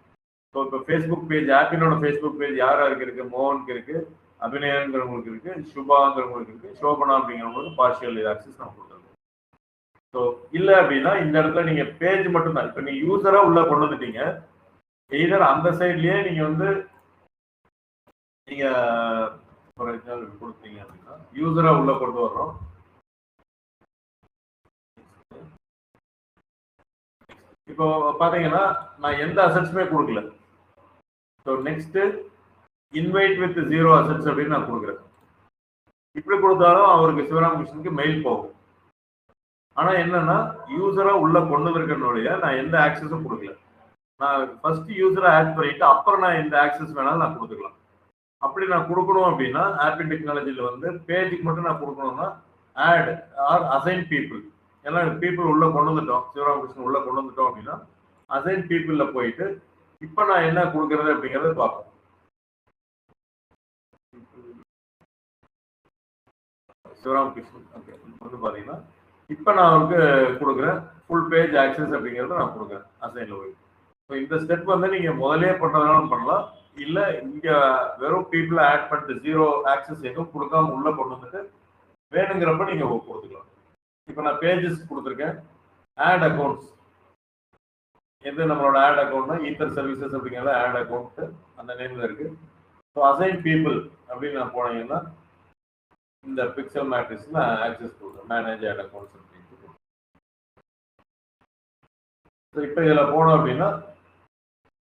ஸோ இப்போ ஃபேஸ்புக் பேஜ் ஆப்பினோட ஃபேஸ்புக் பேஜ் யார் யாருக்கு இருக்குது? மோகனுக்கு இருக்குது, அபிநயங்கிறவங்களுக்கு இருக்குது, சுபாங்கிறவங்களுக்கு இருக்குது, சோபனா அப்படிங்கிறவங்களுக்கு பார்ஷியல் ஆக்சஸ் நம்ம கொடுத்துருக்கோம். ஸோ இல்லை அப்படின்னா இந்த இடத்துல நீங்க பேஜ் மட்டும் தான். இப்போ நீங்க யூசரா உள்ள கொண்டு வந்துட்டீங்க. எய்தர் அந்த சைட்லயே நீங்க வந்து நீங்க ஃபார் எக்ஸாம்பிள் கொடுத்தீங்க அப்படின்னா யூசரா உள்ள கொண்டு வர்றோம். இப்போ பாத்தீங்கன்னா நான் எந்த அசெட்ஸுமே கொடுக்கல. So next invite with 0 assets அப்படின்னு நான் கொடுக்குறேன். இப்படி கொடுத்தாலும் அவருக்கு சிவராமகிருஷ்ணனுக்கு மெயில் போகும். ஆனா என்னன்னா யூசரா உள்ள கொண்டு வந்திருக்கனுடைய நான் எந்த ஆக்சஸும் கொடுக்கல. நான் ஃபர்ஸ்ட் யூசரை ஆட் பண்ணிட்டு அப்புறம் நான் எந்த ஆக்சஸ் வேணாலும் நான் கொடுத்துக்கலாம். அப்படி நான் கொடுக்கணும் அப்படின்னா ஆப்பிள் டெக்னாலஜியில் வந்து பேஜுக்கு மட்டும் நான் கொடுக்கணும்னா ஆட் ஆர் அசைன் பீப்புள். எல்லாம் பீப்புள் உள்ள கொண்டு வந்துட்டோம், சிவராமகிருஷ்ணன் உள்ள கொண்டு வந்துட்டோம் அப்படின்னா அசைன் பீப்புள்ல போயிட்டு இப்போ நான் என்ன கொடுக்கறது அப்படிங்கறத பார்ப்போம். சிவராமகிருஷ்ணன் வந்து பாத்தீங்கன்னா இப்போ நான் அவருக்கு கொடுக்குறேன் ஃபுல் பேஜ் ஆக்சஸ் அப்படிங்கிறத நான் கொடுக்குறேன் அசைன்ல போய். ஸோ இந்த ஸ்டெப் வந்து நீங்க முதலே பண்றதுனாலும் பண்ணலாம், இல்ல இங்க வெறும் பீப்புளை ஆட் பண்ணிட்டு 0 ஆக்சஸ் எதுவும் கொடுக்காம உள்ள கொண்டு வந்துட்டு வேணுங்கிறப்ப நீங்க கொடுத்துக்கலாம். இப்போ நான் பேஜஸ் கொடுத்துருக்கேன். ஆட் அக்கௌண்ட்ஸ் எது நம்மளோட ஆட் அக்கௌண்ட்னா ஈத்தர் சர்வீசஸ் அப்படிங்கிறத ஆட் அக்கௌண்ட் அந்த நேம்ல இருக்கு. ஸோ அசைன் பீப்புள் அப்படின்னு நான் போனீங்கன்னா இந்த பிக்சல் மேட்ரிக்ஸ் நான் ஆக்சஸ் கொடுக்குறேன், மேனேஜ் ஆட் அக்கௌண்ட்ஸ் அப்படின்னு. ஸோ இப்போ இதில் போனோம் அப்படின்னா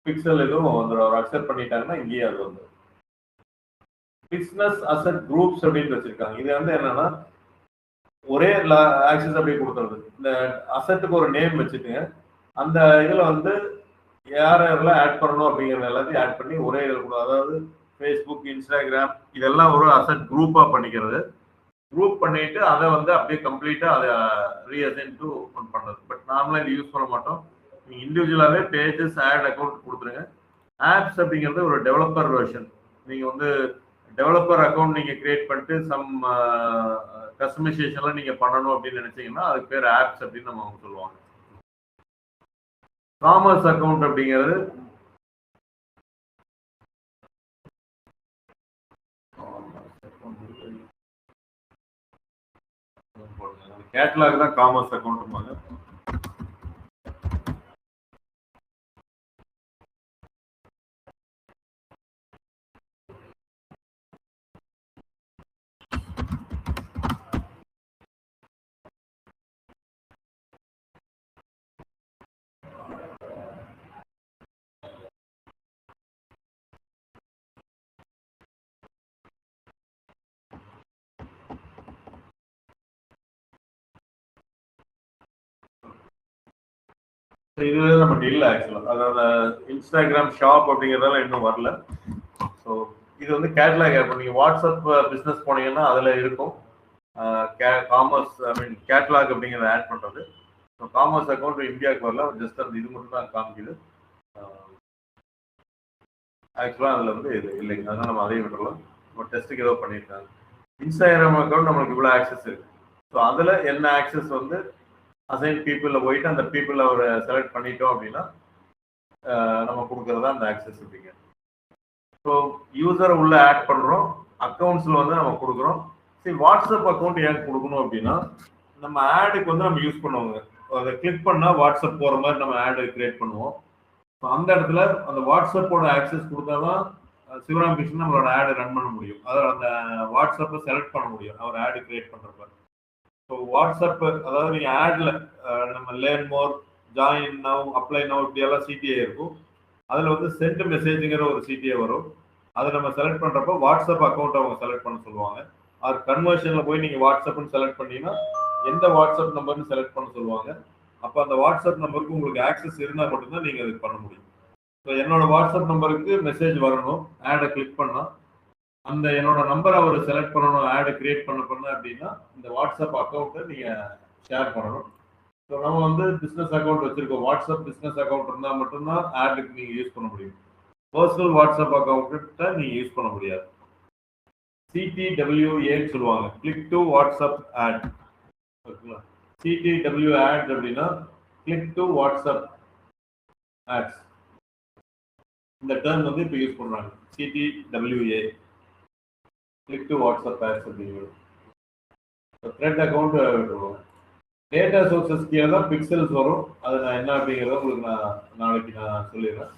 பிக்சல் எதுவும் வந்துடும். அவர் அக்செப்ட் பண்ணிட்டாங்கன்னா இங்கேயே அது வந்து பிசினஸ் அசெட் குரூப்ஸ் அப்படின்னு வச்சிருக்காங்க. இது வந்து என்னன்னா ஒரே ஆக்சஸ் அப்படி கொடுத்துருது. இந்த அசெட்டுக்கு ஒரு நேம் வச்சுட்டுங்க அந்த இதில் வந்து யார் யாரெல்லாம் ஆட் பண்ணணும் அப்படிங்கிறது எல்லாத்தையும் ஆட் பண்ணி ஒரே இதில் கொடுக்கும். அதாவது ஃபேஸ்புக், இன்ஸ்டாகிராம் இதெல்லாம் ஒரு அசெட் குரூப்பாக பண்ணிக்கிறது. குரூப் பண்ணிட்டு அதை வந்து அப்படியே கம்ப்ளீட்டா அதை ரீஅசைன் டு பண்ணுறது. பட் நார்மலாக இது யூஸ் பண்ண மாட்டோம். நீங்கள் இண்டிவிஜுவலாகவே பேஜஸ் ஆட் அக்கௌண்ட் கொடுத்துருங்க. ஆப்ஸ் அப்படிங்கிறது ஒரு டெவலப்பர் வெர்ஷன். நீங்கள் வந்து டெவலப்பர் அக்கௌண்ட் நீங்கள் கிரியேட் பண்ணிட்டு சம் கஸ்டமைசேஷன்லாம் நீங்கள் பண்ணணும் அப்படின்னு நினைச்சீங்கன்னா அதுக்கு பேர் ஆப்ஸ் அப்படின்னு நம்ம அவங்க சொல்லுவாங்க. காமர்ஸ் அக்கௌண்ட் அப்படிங்கிறது கேட்லாக் தான் காமர்ஸ் அக்கௌண்ட். இதுவே நமக்கு இல்லை ஆக்சுவலாக. அதாவது இன்ஸ்டாகிராம் ஷாப் அப்படிங்கிறதெல்லாம் இன்னும் வரல. ஸோ இது வந்து கேட்லாக் ஆப். நீங்கள் வாட்ஸ்அப் பிஸ்னஸ் போனீங்கன்னா அதில் இருக்கும் காமர்ஸ் கேட்லாக் அப்படிங்கிறத ஆட் பண்ணுறது. ஸோ காமர்ஸ் அக்கௌண்ட் இந்தியாவுக்கு வரல, ஜஸ்ட் அந்த இது மட்டும் தான் காமிக்குது. ஆக்சுவலாக அதில் வந்து இது இல்லைங்க, அதனால் நம்ம அதையும் விட்டுறலாம். நம்ம டெஸ்ட்டுக்கு ஏதோ பண்ணியிருக்காங்க. இன்ஸ்டாகிராம் அக்கௌண்ட் நம்மளுக்கு இவ்வளோ ஆக்சஸ் இருக்குது. ஸோ அதில் என்ன ஆக்சஸ் வந்து அசைன் பீப்புளில் போயிட்டு அந்த பீப்புளை அவரை செலக்ட் பண்ணிட்டோம் அப்படின்னா நம்ம கொடுக்கறதா அந்த ஆக்சஸ் அப்படிங்க. ஸோ யூசரை உள்ள ஆட் பண்ணுறோம், அக்கௌண்ட்ஸில் வந்து நம்ம கொடுக்குறோம். சரி, வாட்ஸ்அப் அக்கௌண்ட் ஏன் கொடுக்கணும் அப்படின்னா நம்ம ஆடுக்கு வந்து நம்ம யூஸ் பண்ணுவோங்க. அதை கிளிக் பண்ணால் வாட்ஸ்அப் போகிற மாதிரி நம்ம ஆடு கிரியேட் பண்ணுவோம். ஸோ அந்த இடத்துல அந்த வாட்ஸ்அப்போட ஆக்சஸ் கொடுத்தா தான் சிவராமகிருஷ்ணன் நம்மளோட ஆடு ரன் பண்ண முடியும். அதாவது அந்த வாட்ஸ்அப்பை செலக்ட் பண்ண முடியும் அவர் ஆடு கிரியேட் பண்ணுறப்ப. ஸோ வாட்ஸ்அப் அதாவது நீங்கள் ஆட்ல நம்ம learn more, join now, apply now இப்படியெல்லாம் சிடிஏ இருக்கும். அதில் வந்து சென்ட் மெசேஜுங்கிற ஒரு சிடிஏ வரும். அதை நம்ம செலக்ட் பண்ணுறப்போ வாட்ஸ்அப் அக்கௌண்ட் அவங்க செலக்ட் பண்ண சொல்லுவாங்க. அது கன்வர்ஷனில் போய் நீங்கள் வாட்ஸ்அப்னு செலக்ட் பண்ணீங்கன்னா எந்த வாட்ஸ்அப் நம்பர்னு செலக்ட் பண்ண சொல்லுவாங்க. அப்போ அந்த வாட்ஸ்அப் நம்பருக்கு உங்களுக்கு ஆக்சஸ் இருந்தால் மட்டும்தான் நீங்கள் அதுக்கு பண்ண முடியும். ஸோ என்னோட வாட்ஸ்அப் நம்பருக்கு மெசேஜ் வரணும், ஆடை கிளிக் பண்ணால் அந்த என்னோட நம்பரை அவர் செலக்ட் பண்ணணும், ஆடு கிரியேட் பண்ண அப்படின்னா இந்த வாட்ஸ்அப் அக்கௌண்ட்டை நீங்கள் ஷேர் பண்ணணும். ஸோ நம்ம வந்து பிஸ்னஸ் அக்கௌண்ட் வச்சுருக்கோம். வாட்ஸ்அப் பிஸ்னஸ் அக்கௌண்ட் இருந்தால் மட்டும்தான் ஆடுக்கு நீங்கள் யூஸ் பண்ண முடியும். பர்சனல் வாட்ஸ்அப் அக்கௌண்ட்டை நீங்கள் யூஸ் பண்ண முடியாது. CTWAன்னு சொல்லுவாங்க, கிளிக் டு வாட்ஸ்அப் ஆட். ஓகேங்களா? CTW ஆட் அப்படின்னா கிளிக் டு வாட்ஸ்அப் ஆட்ஸ். இந்த டேர்ம் வந்து இப்போ யூஸ் பண்ணுறாங்க. CTWA click to WhatsApp ads அப்படிங்கிறது. த்ரெட் அக்கௌண்ட் விட்டுருவாங்க. டேட்டா சோர்சஸ் கீழே தான் பிக்சல்ஸ் வரும். அது நான் என்ன அப்படிங்கிறத உங்களுக்கு நான் நாளைக்கு நான் சொல்லிடுறேன்.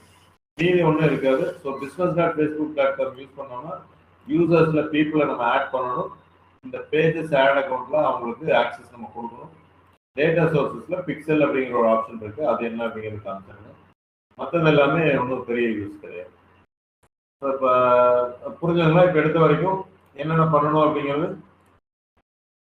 மீதி ஒன்றும் இருக்காது. ஸோ business.facebook.com யூஸ் பண்ணோம்னா யூசர்ஸ்ல பீப்புளை நம்ம ஆட் பண்ணணும். இந்த பேஜஸ் ஆட் அக்கௌண்ட்ல அவங்களுக்கு ஆக்சஸ் நம்ம கொடுக்கணும். டேட்டா சோர்சஸ்ல பிக்சல் அப்படிங்கிற ஒரு ஆப்ஷன் இருக்கு. அது என்ன அப்படிங்கிறது காமிச்சாங்க. மற்றது எல்லாமே ஒன்றும் பெரிய யூஸ் கிடையாது. இப்போ புரிஞ்சுங்களா? இப்போ எடுத்த வரைக்கும் என்னென்ன பண்ணணும் அப்படிங்கிறது